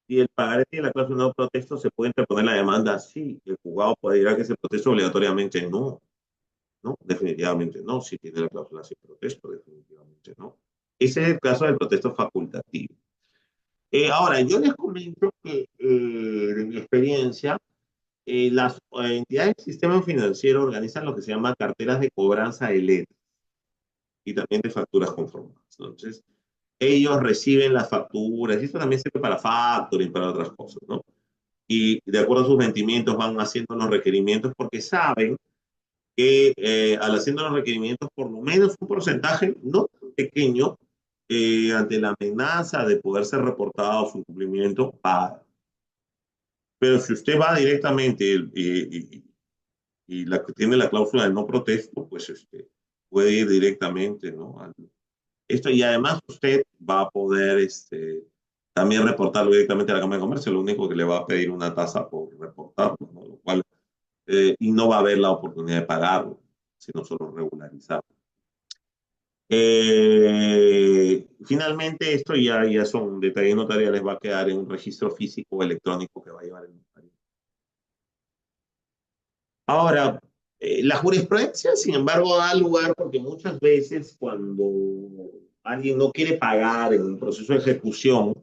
Si el pagaré tiene la cláusula no protesto, ¿se puede interponer la demanda? Sí. ¿El juzgado puede dirá que se protesta obligatoriamente? No, no, definitivamente no. Si tiene la cláusula sin protesto, definitivamente no. Ese es el caso del protesto facultativo. Ahora, yo les comento que de mi experiencia, las entidades del sistema financiero organizan lo que se llama carteras de cobranza de letras y también de facturas conformadas. Entonces, ellos reciben las facturas, y esto también sirve para factoring, para otras cosas, ¿no? Y de acuerdo a sus vencimientos van haciendo los requerimientos porque saben que al haciendo los requerimientos, por lo menos un porcentaje no tan pequeño, ante la amenaza de poder ser reportado su cumplimiento, paga. Pero si usted va directamente y la que tiene la cláusula de no protesto, pues puede ir directamente, ¿no? Esto y además usted va a poder también reportarlo directamente a la Cámara de Comercio, lo único que le va a pedir una tasa por reportarlo, ¿no? Lo cual, y no va a haber la oportunidad de pagarlo, sino solo regularizarlo. Finalmente, esto ya son detalles notariales, va a quedar en un registro físico o electrónico que va a llevar el notario. Ahora, la jurisprudencia, sin embargo, da lugar porque muchas veces cuando alguien no quiere pagar en un proceso de ejecución,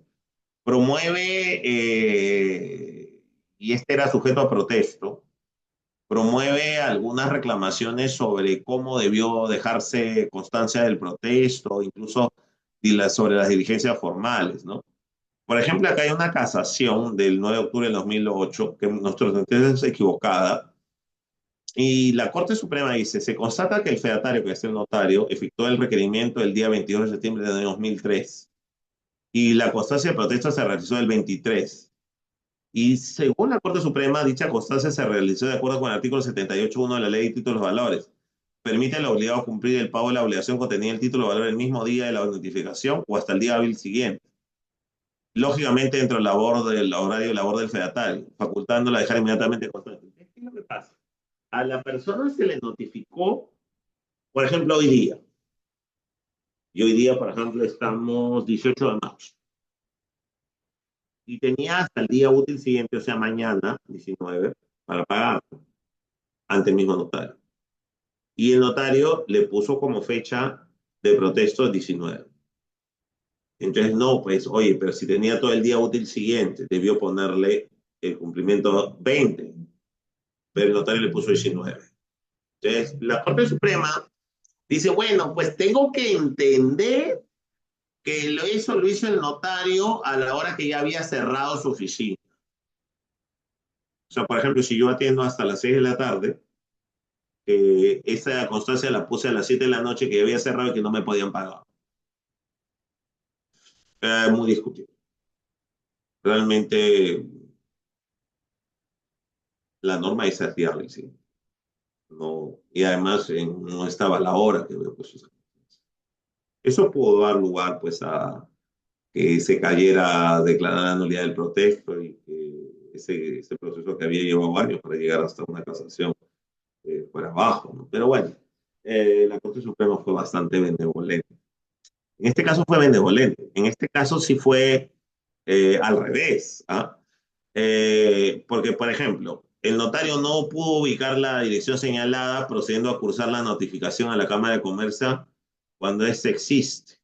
promueve, y este era sujeto a protesto, promueve algunas reclamaciones sobre cómo debió dejarse constancia del protesto, incluso sobre las diligencias formales, ¿no? Por ejemplo, acá hay una casación del 9 de octubre del 2008 que nuestra sentencia es equivocada. Y la Corte Suprema dice, se constata que el fedatario, que es el notario, efectuó el requerimiento el día 22 de septiembre de 2003 y la constancia de protesta se realizó el 23. Y según la Corte Suprema, dicha constancia se realizó de acuerdo con el artículo 78.1 de la Ley de Títulos de Valores. Permite al obligado cumplir el pago de la obligación contenida en el título de valor el mismo día de la notificación o hasta el día hábil siguiente. Lógicamente, dentro del horario de labor del fedatario, facultándola a dejar inmediatamente constancia. ¿Qué es lo que pasa? A la persona se le notificó, por ejemplo, hoy día. Y hoy día, por ejemplo, estamos 18 de marzo. Y tenía hasta el día útil siguiente, o sea, mañana, 19, para pagar ante el mismo notario. Y el notario le puso como fecha de protesto 19. Entonces, no, pues, oye, pero si tenía todo el día útil siguiente, debió ponerle el cumplimiento 20, pero el notario le puso 19. Entonces, la Corte Suprema dice, bueno, pues tengo que entender que lo hizo el notario a la hora que ya había cerrado su oficina. O sea, por ejemplo, si yo atiendo hasta las 6 de la tarde, esa constancia la puse a las 7 de la noche que ya había cerrado y que no me podían pagar. Muy discutible. Realmente la norma es fiable, sí. No, y además no estaba la hora que había puesto esa. Eso pudo dar lugar pues a que se cayera declarada la nulidad del protesto y que ese proceso que había llevado años para llegar hasta una casación fuera abajo, ¿no? Pero bueno, la Corte Suprema fue bastante benevolente. En este caso fue benevolente, en este caso sí fue al revés, ¿ah? Porque, por ejemplo, el notario no pudo ubicar la dirección señalada procediendo a cursar la notificación a la Cámara de Comercio cuando éste existe.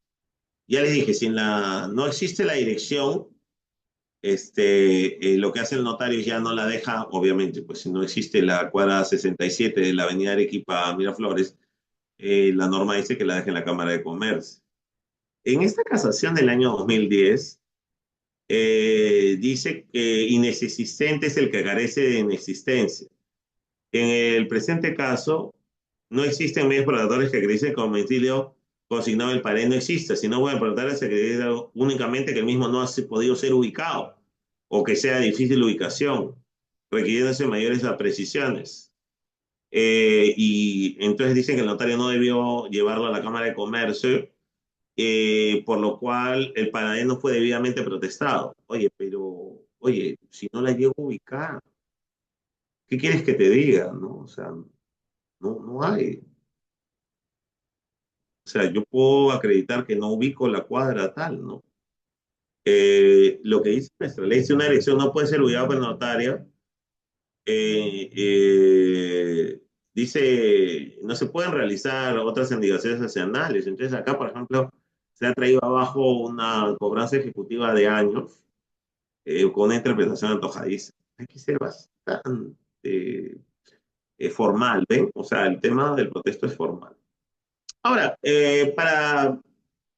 Ya les dije, si no existe la dirección, lo que hace el notario ya no la deja, obviamente, pues si no existe la cuadra 67 de la Avenida Arequipa a Miraflores, la norma dice que la deje en la Cámara de Comercio. En esta casación del año 2010, dice que inexistente es el que carece de inexistencia. En el presente caso, no existen medios probadores que acrediten que el domicilio consignado en el pared no existe, sino pueden probar se acredita únicamente que el mismo no ha podido ser ubicado o que sea de difícil ubicación, requiriéndose mayores precisiones. Y entonces dicen que el notario no debió llevarlo a la Cámara de Comercio, por lo cual el paradero no fue debidamente protestado. Oye, pero, oye, si no la llego a ubicar, ¿qué quieres que te diga? ¿No? O sea, no hay. O sea, yo puedo acreditar que no ubico la cuadra tal, ¿no? Lo que dice nuestra ley, si una elección no puede ser ubicada por notaria, eh, eh, dice, no se pueden realizar otras indicaciones nacionales. Entonces, acá, por ejemplo, se ha traído abajo una cobranza ejecutiva de años con una interpretación antojadiza. Hay que ser bastante formal, ¿ven? O sea, el tema del protesto es formal. Ahora, para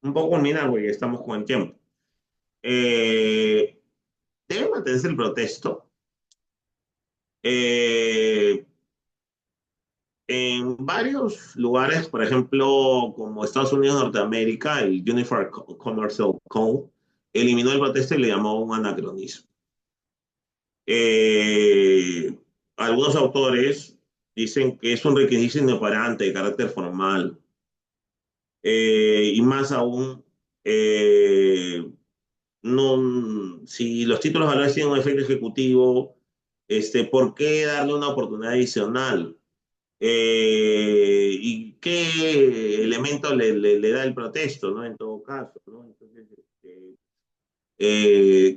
un poco culminar, porque estamos con el tiempo, eh, debe mantenerse el protesto. Eh, en varios lugares, por ejemplo, como Estados Unidos, Norteamérica, el Uniform Commercial Code eliminó el protesto y le llamó un anacronismo. Eh, Algunos autores dicen que es un requisito inoperante de carácter formal, y más aún, no, si los títulos valores tienen un efecto ejecutivo, ¿por qué darle una oportunidad adicional? ¿Y qué elemento le da el protesto, ¿no? En todo caso, ¿no? Entonces,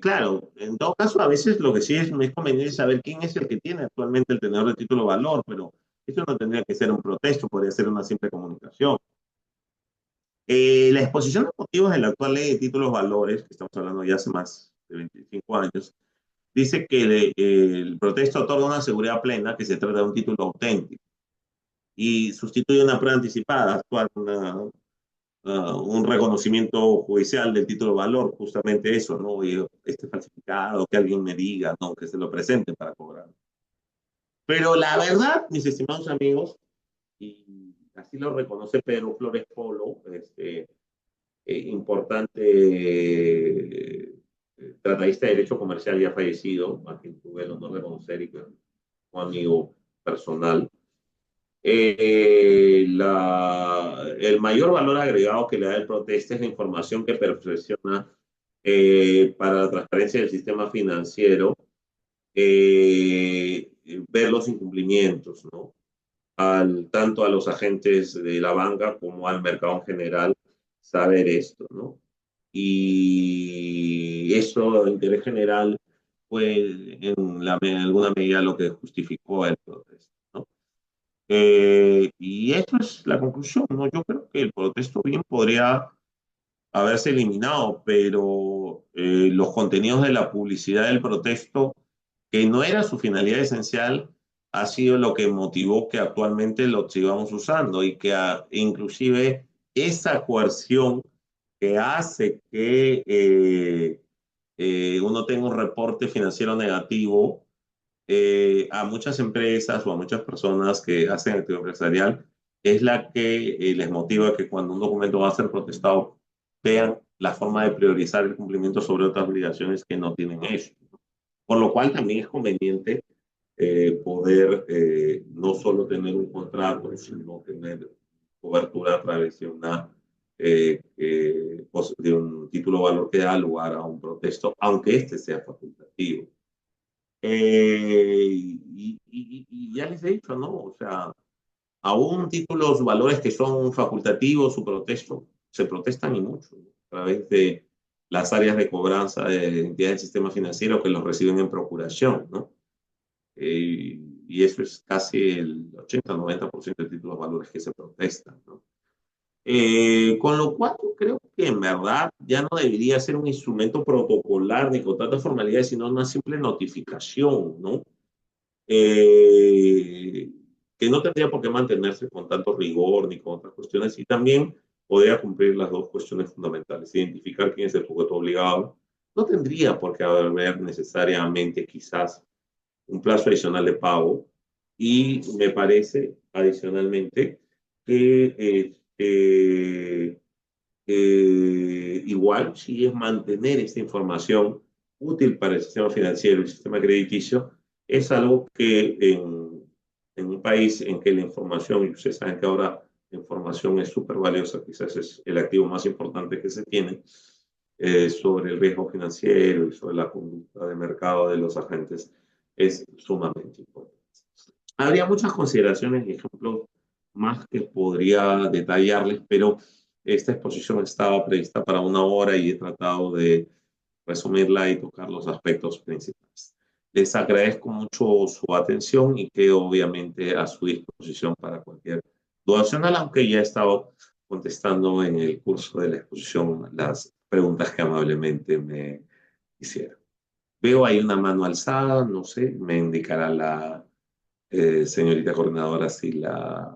claro, en todo caso, a veces lo que sí es conveniente saber quién es el que tiene actualmente el tenedor de título valor, pero eso no tendría que ser un protesto, podría ser una simple comunicación. La exposición de motivos en la actual ley de títulos valores, que estamos hablando ya hace más de 25 años, dice que el protesto otorga una seguridad plena que se trata de un título auténtico y sustituye una prueba anticipada, actual, un reconocimiento judicial del título valor, justamente eso, ¿no? Y este falsificado, que alguien me diga, ¿no? Que se lo presente para cobrar. Pero la verdad, mis estimados amigos, y así lo reconoce Pedro Flores Polo, importante tratadista de derecho comercial ya fallecido, a quien tuve el honor de conocer y que un amigo personal. El mayor valor agregado que le da el protesta es la información que perfecciona para la transparencia del sistema financiero, ver los incumplimientos, ¿no? Tanto a los agentes de la banca como al mercado en general, saber esto, ¿no? Y eso, de interés general, fue en alguna medida lo que justificó el protesto, ¿no? Y esto es la conclusión, ¿no? Yo creo que el protesto bien podría haberse eliminado, pero los contenidos de la publicidad del protesto, que no era su finalidad esencial, ha sido lo que motivó que actualmente lo sigamos usando y que inclusive esa coerción que hace que uno tenga un reporte financiero negativo, a muchas empresas o a muchas personas que hacen actividad empresarial es la que les motiva que cuando un documento va a ser protestado vean la forma de priorizar el cumplimiento sobre otras obligaciones que no tienen eso. Por lo cual también es conveniente poder no solo tener un contrato, sino tener cobertura a través de de un título de valor que da lugar a un protesto, aunque este sea facultativo. Y ya les he dicho, ¿no? O sea, aún títulos, valores que son facultativos, su protesto, se protestan y mucho, ¿no? A través de las áreas de cobranza de entidades del sistema financiero que los reciben en procuración, ¿no? Y eso es casi el 80-90% de títulos, valores que se protestan, ¿no? Con lo cual, yo creo que en verdad ya no debería ser un instrumento protocolar ni con tantas formalidades, sino una simple notificación, ¿no? eh, que no tendría por qué mantenerse con tanto rigor ni con otras cuestiones, y también podría cumplir las dos cuestiones fundamentales: identificar quién es el sujeto obligado. No tendría por qué haber necesariamente quizás un plazo adicional de pago, y me parece adicionalmente que igual sí es mantener esta información útil para el sistema financiero y el sistema crediticio. Es algo que en un país en que la información, y ustedes saben que ahora la información es súper valiosa, quizás es el activo más importante que se tiene, sobre el riesgo financiero y sobre la conducta de mercado de los agentes, es sumamente importante. Habría muchas consideraciones y ejemplos más que podría detallarles, pero esta exposición estaba prevista para 1 hora y he tratado de resumirla y tocar los aspectos principales. Les agradezco mucho su atención y quedo obviamente a su disposición para cualquier duda adicional, aunque ya he estado contestando en el curso de la exposición las preguntas que amablemente me hicieron. Veo ahí una mano alzada, no sé, me indicará la señorita coordinadora si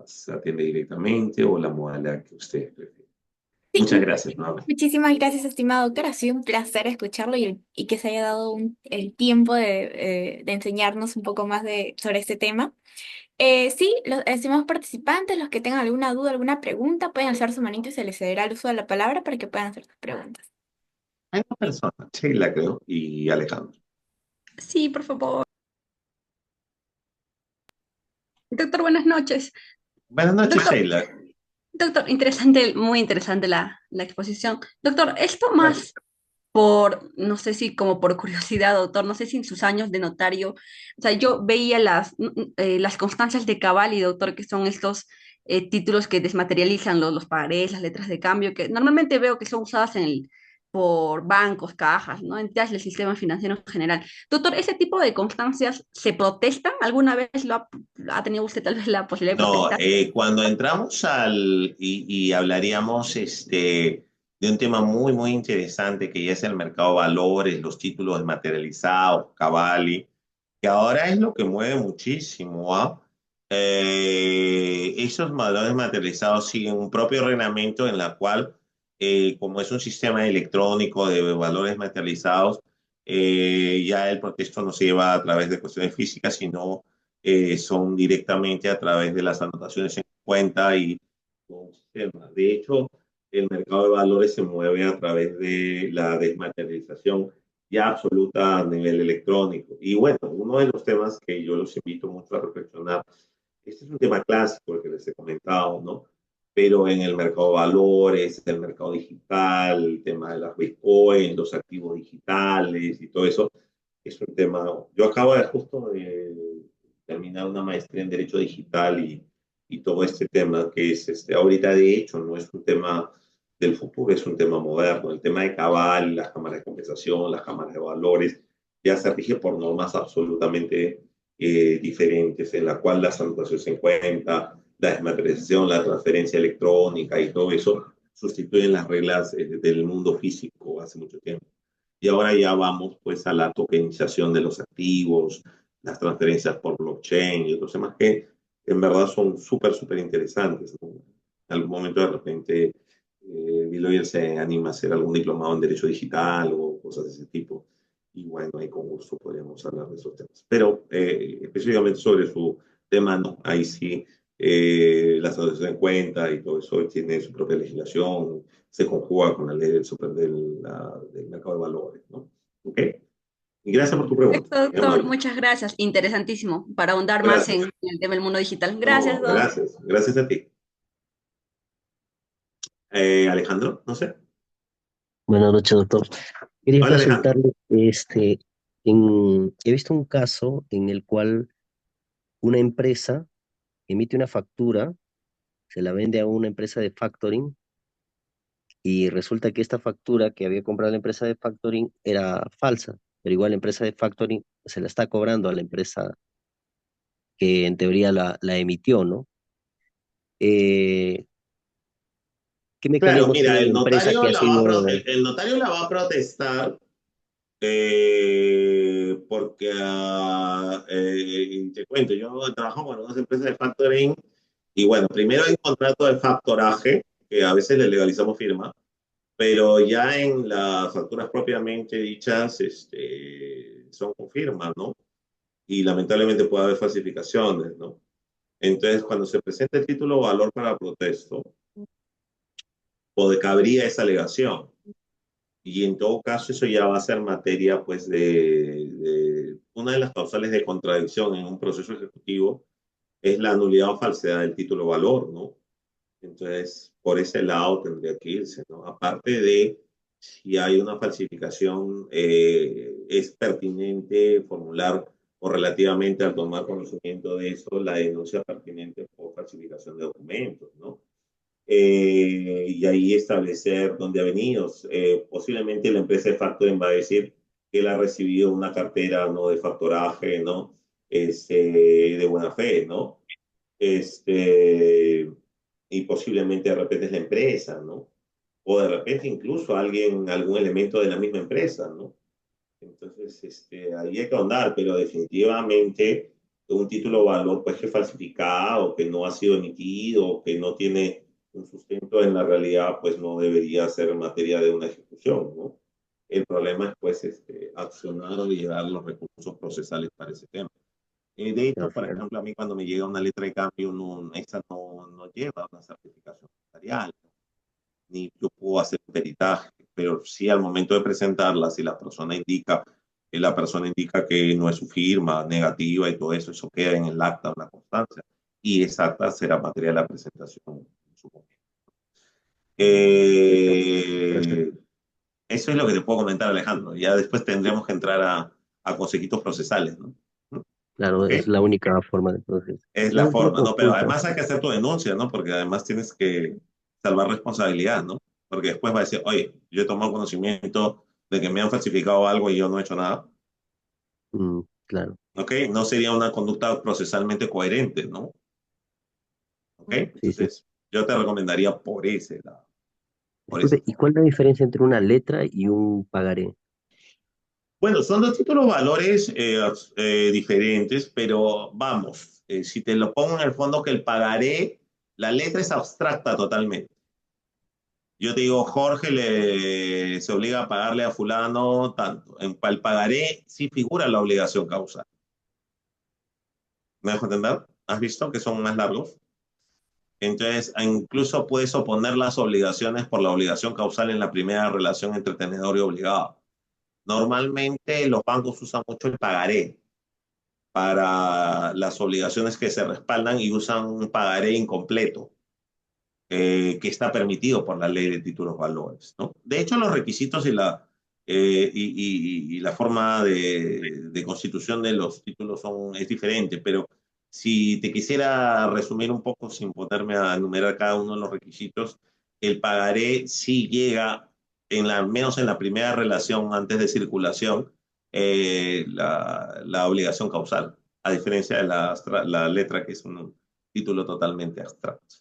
se atiende directamente o la modalidad que usted prefiere. Sí, Muchas gracias, Nora. muchísimas gracias, estimado doctor. Ha sido un placer escucharlo y que se haya dado el tiempo de enseñarnos un poco más sobre este tema. Sí, los estimados participantes, los que tengan alguna duda, alguna pregunta, pueden alzar su manito y se les cederá el uso de la palabra para que puedan hacer sus preguntas. Hay una persona, Sheila creo, y Alejandro. Sí, por favor. Doctor, buenas noches. Buenas noches, Doctor, Sheila. doctor, interesante, muy interesante la exposición. Doctor, esto Gracias. más por, no sé si como por curiosidad, doctor, no sé si en sus años de notario, o sea, yo veía las constancias de Cavalli, doctor, que son estos títulos que desmaterializan los pagarés, las letras de cambio, que normalmente veo que son usadas por bancos, cajas, ¿no? Entidades del sistema financiero en general. Doctor, ¿ese tipo de constancias se protestan? ¿Alguna vez ha tenido usted tal vez la posibilidad de No, protestar? cuando entramos y hablaríamos de un tema muy, muy interesante que ya es el mercado de valores, los títulos desmaterializados, Cavalli, que ahora es lo que mueve muchísimo, ¿ah? Esos valores materializados siguen un propio reglamento en la cual, como es un sistema electrónico de valores materializados, ya el protesto no se lleva a través de cuestiones físicas, sino son directamente a través de las anotaciones en cuenta y con sistema. De hecho, el mercado de valores se mueve a través de la desmaterialización ya absoluta a nivel electrónico. Y bueno, uno de los temas que yo los invito mucho a reflexionar, este es un tema clásico, el que les he comentado, ¿no? Pero en el mercado de valores, el mercado digital, el tema de las Bitcoin, los activos digitales y todo eso, es un tema. Yo acabo de justo terminar una maestría en Derecho Digital y todo este tema que es ahorita de hecho no es un tema del futuro, es un tema moderno. El tema de cabal, las cámaras de compensación, las cámaras de valores, ya se rige por normas absolutamente diferentes, en la cual las anotaciones en cuenta, la desmaterialización, la transferencia electrónica y todo eso sustituyen las reglas del mundo físico hace mucho tiempo. Y ahora ya vamos pues a la tokenización de los activos, las transferencias por blockchain y otros temas que en verdad son súper, súper interesantes, ¿no? En algún momento de repente Deloitte se anima a hacer algún diplomado en Derecho Digital o cosas de ese tipo. Y bueno, ahí con gusto podríamos hablar de esos temas. Pero específicamente sobre su tema, no, ahí sí, la asociación en cuenta y todo eso tiene su propia legislación, se conjuga con la ley del mercado de valores, ¿no? ¿Ok? Y gracias por tu pregunta, Perfecto, muy doctor, amable. muchas gracias. Interesantísimo para ahondar más en Gracias. el tema del mundo digital. Gracias, No, doc. gracias. Gracias a ti. Alejandro, no sé. Buenas noches, doctor. Quería Hola, Alejandro. consultarle, he visto un caso en el cual una empresa emite una factura, se la vende a una empresa de factoring y resulta que esta factura que había comprado la empresa de factoring era falsa, pero igual la empresa de factoring se la está cobrando a la empresa que en teoría la emitió, ¿no? Eh, ¿Qué Claro, mecanismos mira, tiene la empresa que ha sido... el notario la va a protestar porque, te cuento, yo trabajo con unas empresas de factoring y bueno, primero hay un contrato de factoraje, que a veces le legalizamos firma, pero ya en las facturas propiamente dichas son con firma, ¿no? Y lamentablemente puede haber falsificaciones, ¿no? Entonces, cuando se presenta el título valor para protesto, cabría esa alegación. Y en todo caso, eso ya va a ser materia, pues, de una de las causales de contradicción en un proceso ejecutivo es la nulidad o falsedad del título valor, ¿no? Entonces, por ese lado tendría que irse, ¿no? Aparte de si hay una falsificación, es pertinente formular o relativamente al tomar conocimiento de eso, la denuncia pertinente por falsificación de documentos, ¿no? Y ahí establecer dónde ha venido. Posiblemente la empresa de factoring va a decir que él ha recibido una cartera no de factoraje, ¿no? De buena fe, ¿no? Este, y posiblemente de repente es la empresa, ¿no? O de repente incluso alguien, algún elemento de la misma empresa, ¿no? Entonces, ahí hay que ahondar, pero definitivamente un título valor pues que falsificado, que no ha sido emitido, que no tiene un sustento en la realidad, pues no debería ser materia de una ejecución, ¿no? El problema es pues accionar o llevar los recursos procesales para ese tema. De hecho, Claro, por claro. ejemplo, a mí cuando me llega una letra de cambio, no, esa no lleva una certificación notarial, ni yo puedo hacer un peritaje, pero sí al momento de presentarla, si la persona indica que no es su firma negativa y todo eso, eso queda en el acta, una constancia, y esa acta será materia de la presentación en su momento. Perfecto, perfecto. Eh, Eso es lo que te puedo comentar, Alejandro. Ya después tendremos que entrar a consejitos procesales, ¿no? Claro, ¿Ok? es la única forma de proceder. Es Una la última forma, ¿no? Pero consulta. además hay que hacer tu denuncia, ¿no? Porque además tienes que salvar responsabilidad, ¿no? Porque después va a decir, oye, yo he tomado conocimiento de que me han falsificado algo y yo no he hecho nada, Claro, ¿ok? No sería una conducta procesalmente coherente, ¿no? ¿Ok? sí, sí. Entonces, yo te recomendaría por ese lado, por ese Disculpe, ¿y cuál es la diferencia entre una letra y un pagaré? Bueno, son dos títulos valores diferentes, pero vamos, si te lo pongo en el fondo que el pagaré, la letra es abstracta totalmente. Yo te digo, Jorge se obliga a pagarle a fulano tanto. En el pagaré sí figura la obligación causal. ¿Me dejo entender? ¿Has visto que son más largos? Entonces, incluso puedes oponer las obligaciones por la obligación causal en la primera relación entre tenedor y obligado. Normalmente los bancos usan mucho el pagaré para las obligaciones que se respaldan y usan un pagaré incompleto, que está permitido por la ley de títulos valores, ¿no? De hecho, los requisitos y la forma de constitución de los títulos es diferente, pero si te quisiera resumir un poco sin ponerme a enumerar cada uno de los requisitos, el pagaré sí llega, al menos en la primera relación antes de circulación, la obligación causal, a diferencia de la letra que es un título totalmente abstracto.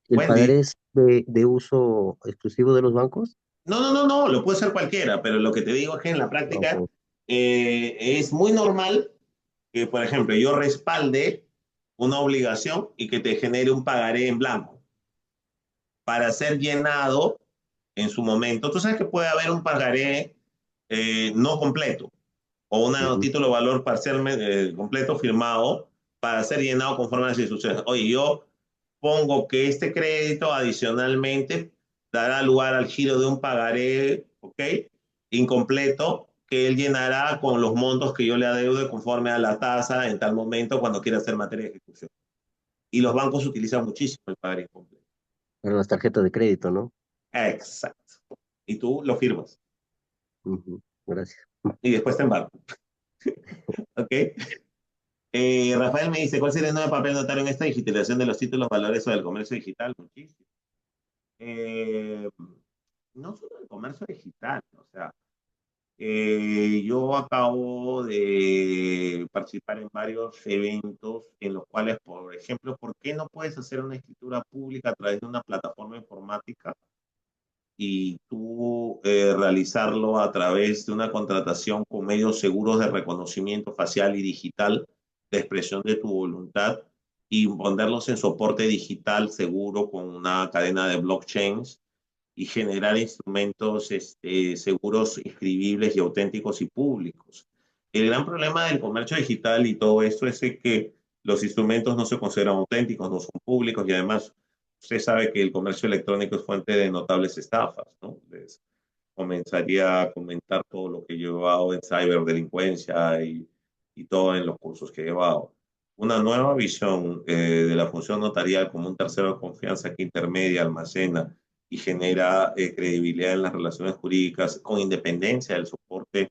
¿El Wendy, pagaré es de uso exclusivo de los bancos? no, lo puede ser cualquiera, pero lo que te digo es que en la práctica Ok, es muy normal que, por ejemplo, yo respalde una obligación y que te genere un pagaré en blanco. para ser llenado en su momento. Tú sabes que puede haber un pagaré no completo o un Ujú. título de valor parcialmente completo firmado para ser llenado conforme a las instrucciones. Oye, yo pongo que este crédito adicionalmente dará lugar al giro de un pagaré, ¿ok? Incompleto que él llenará con los montos que yo le adeude conforme a la tasa en tal momento cuando quiera hacer materia de ejecución. Y los bancos utilizan muchísimo el pagaré incompleto. Para las tarjetas de crédito, ¿no? Exacto. Y tú lo firmas. Ujú. Gracias. Y después te embarco. ¿Ok? Rafael me dice, ¿cuál sería el nuevo papel notario en esta digitalización de los títulos, valores o del comercio digital? Muchísimo. Eh, no solo el comercio digital, o sea, yo acabo de participar en varios eventos en los cuales, por ejemplo, ¿por qué no puedes hacer una escritura pública a través de una plataforma informática y tú realizarlo a través de una contratación con medios seguros de reconocimiento facial y digital de expresión de tu voluntad y ponerlos en soporte digital seguro con una cadena de blockchains y generar instrumentos seguros, inscribibles y auténticos y públicos? El gran problema del comercio digital y todo esto es que los instrumentos no se consideran auténticos, no son públicos y además usted sabe que el comercio electrónico es fuente de notables estafas, ¿no? Les comenzaría a comentar todo lo que yo he llevado en ciberdelincuencia y todo en los cursos que he llevado. Una nueva visión de la función notarial como un tercero de confianza que intermedia, almacena y genera credibilidad en las relaciones jurídicas con independencia del soporte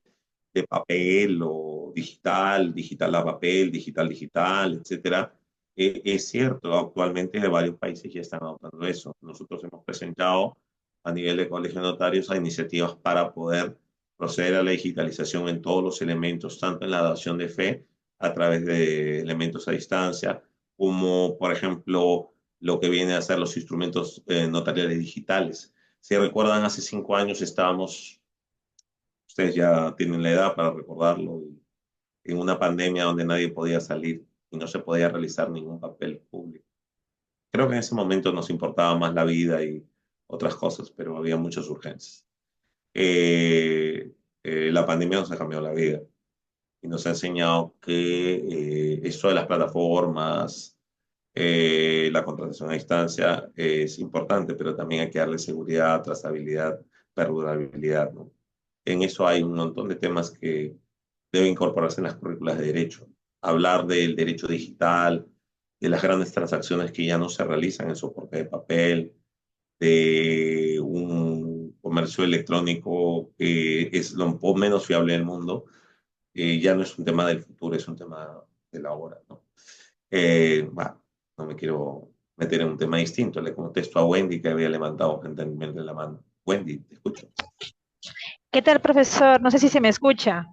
de papel o digital, digital a papel, digital digital, etcétera. Es cierto, actualmente varios países ya están adoptando eso. Nosotros hemos presentado a nivel de colegio de notarios a iniciativas para poder proceder a la digitalización en todos los elementos, tanto en la dación de fe a través de elementos a distancia, como por ejemplo lo que viene a ser los instrumentos notariales digitales. Si recuerdan, hace 5 años estábamos, ustedes ya tienen la edad para recordarlo, en una pandemia donde nadie podía salir y no se podía realizar ningún papel público. Creo que en ese momento nos importaba más la vida y otras cosas, pero había muchas urgencias. Eh, la pandemia nos ha cambiado la vida y nos ha enseñado que esto de las plataformas, la contratación a distancia es importante, pero también hay que darle seguridad, trazabilidad, perdurabilidad, ¿no? En eso hay un montón de temas que deben incorporarse en las currículas de derecho. Hablar del derecho digital, de las grandes transacciones que ya no se realizan en soporte de papel, de un comercio electrónico que es lo menos fiable del mundo, ya no es un tema del futuro, es un tema de la hora, ¿no? Bueno, no me quiero meter en un tema distinto. Le contesto a Wendy que había levantado gentilmente la mano. Wendy, te escucho. ¿Qué tal, profesor? No sé si se me escucha.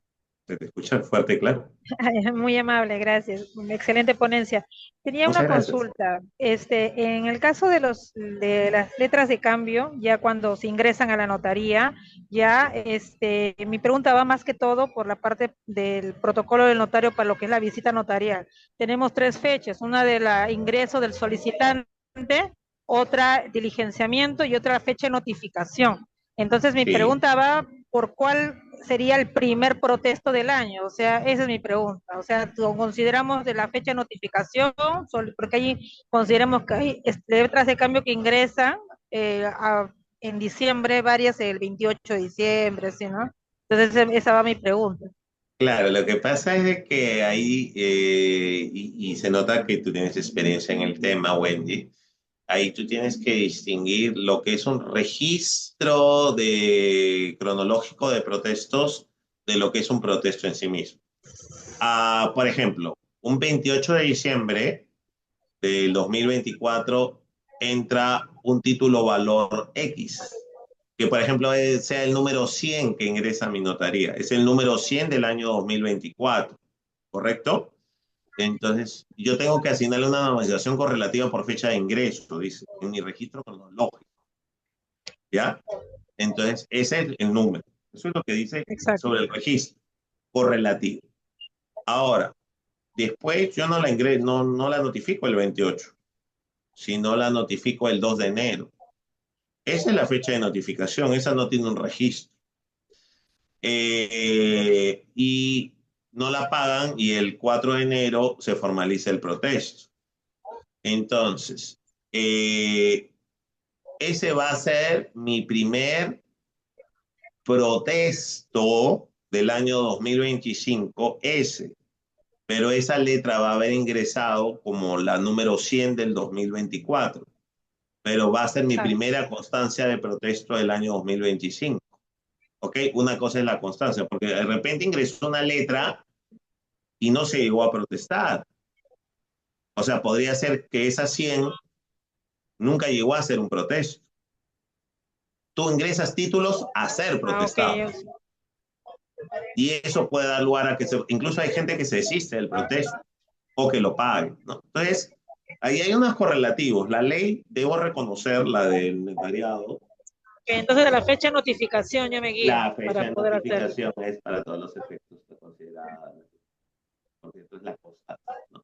Se te escucha fuerte y claro. Ay, muy amable, gracias. Excelente ponencia. Tenía Muchas una gracias. consulta. En el caso de las letras de cambio, ya cuando se ingresan a la notaría, ya mi pregunta va más que todo por la parte del protocolo del notario para lo que es la visita notarial. Tenemos tres fechas, una de la ingreso del solicitante, otra diligenciamiento y otra fecha de notificación. Entonces mi Sí, pregunta va por cuál sería el primer protesto del año. O sea, esa es mi pregunta. O sea, consideramos de la fecha de notificación, porque ahí consideramos que hay letras de cambio que ingresan en diciembre, varias el 28 de diciembre, ¿sí, no? Entonces, esa va mi pregunta. claro, lo que pasa es de que ahí, y se nota que tú tienes experiencia en el tema, Wendy, ahí tú tienes que distinguir lo que es un registro cronológico de protestos de lo que es un protesto en sí mismo. Por ejemplo, un 28 de diciembre del 2024 entra un título valor X, que por ejemplo sea el número 100 que ingresa a mi notaría. Es el número 100 del año 2024, ¿correcto? Entonces, yo tengo que asignarle una normalización correlativa por fecha de ingreso, dice, en mi registro cronológico, ¿ya? Entonces, ese es el número. Eso es lo que dice Exacto. sobre el registro correlativo. Ahora, después yo no la ingreso, no la notifico el 28, sino la notifico el 2 de enero. Esa es la fecha de notificación, esa no tiene un registro. Y no la pagan y el 4 de enero se formaliza el protesto. Entonces, ese va a ser mi primer protesto del año 2025, ese. Pero esa letra va a haber ingresado como la número 100 del 2024. Pero va a ser mi Exacto. primera constancia de protesto del año 2025. ¿Ok? Una cosa es la constancia, porque de repente ingresó una letra y no se llegó a protestar. O sea, podría ser que esa 100 nunca llegó a ser un protesto. Tú ingresas títulos a ser Ah, ok. protestados. Y eso puede dar lugar a que incluso hay gente que se desiste del protesto o que lo pague, ¿no? Entonces, ahí hay unos correlativos. La ley, debo reconocer, la del notariado, Entonces la fecha de notificación ya me guía la fecha para de poder hacerlo. notificación es para todos los efectos que considerada, porque esto es la constancia, ¿no?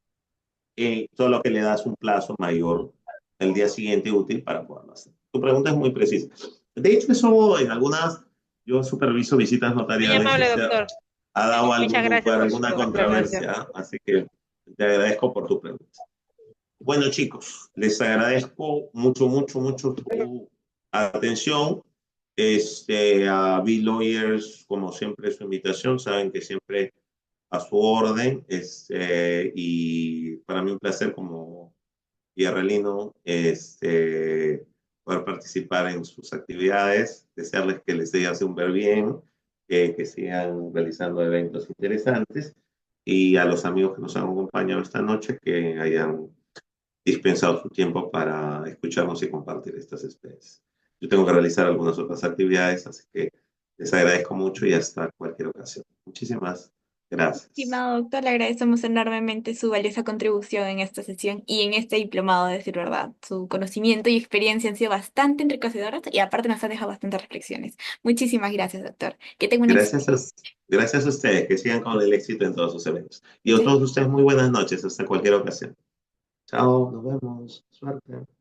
Solo que le das un plazo mayor el día siguiente útil para poderlo hacer. Tu pregunta es muy precisa. De hecho, eso en algunas, yo superviso visitas Muy notariales y amable, se doctor. ha dado algún Muchas gracias lugar, por alguna su aclaración. controversia, así que te agradezco por tu pregunta. Bueno, chicos, les agradezco mucho, mucho, mucho su atención. A B-Lawyers, como siempre, su invitación. Saben que siempre a su orden. Y para mí un placer como guerrerino poder participar en sus actividades. Desearles que les siga súper bien, que sigan realizando eventos interesantes. Y a los amigos que nos han acompañado esta noche, que hayan dispensado su tiempo para escucharnos y compartir estas experiencias. Yo tengo que realizar algunas otras actividades, así que les agradezco mucho y hasta cualquier ocasión. Muchísimas gracias. Estimado doctor, le agradecemos enormemente su valiosa contribución en esta sesión y en este diplomado, de decir verdad. Su conocimiento y experiencia han sido bastante enriquecedoras y aparte nos han dejado bastantes reflexiones. Muchísimas gracias, doctor. Que tenga una Gracias excelente gracias a ustedes, que sigan con el éxito en todos sus eventos. Y a noche. todos ustedes, muy buenas noches, hasta cualquier ocasión. Chao, nos vemos. Suerte.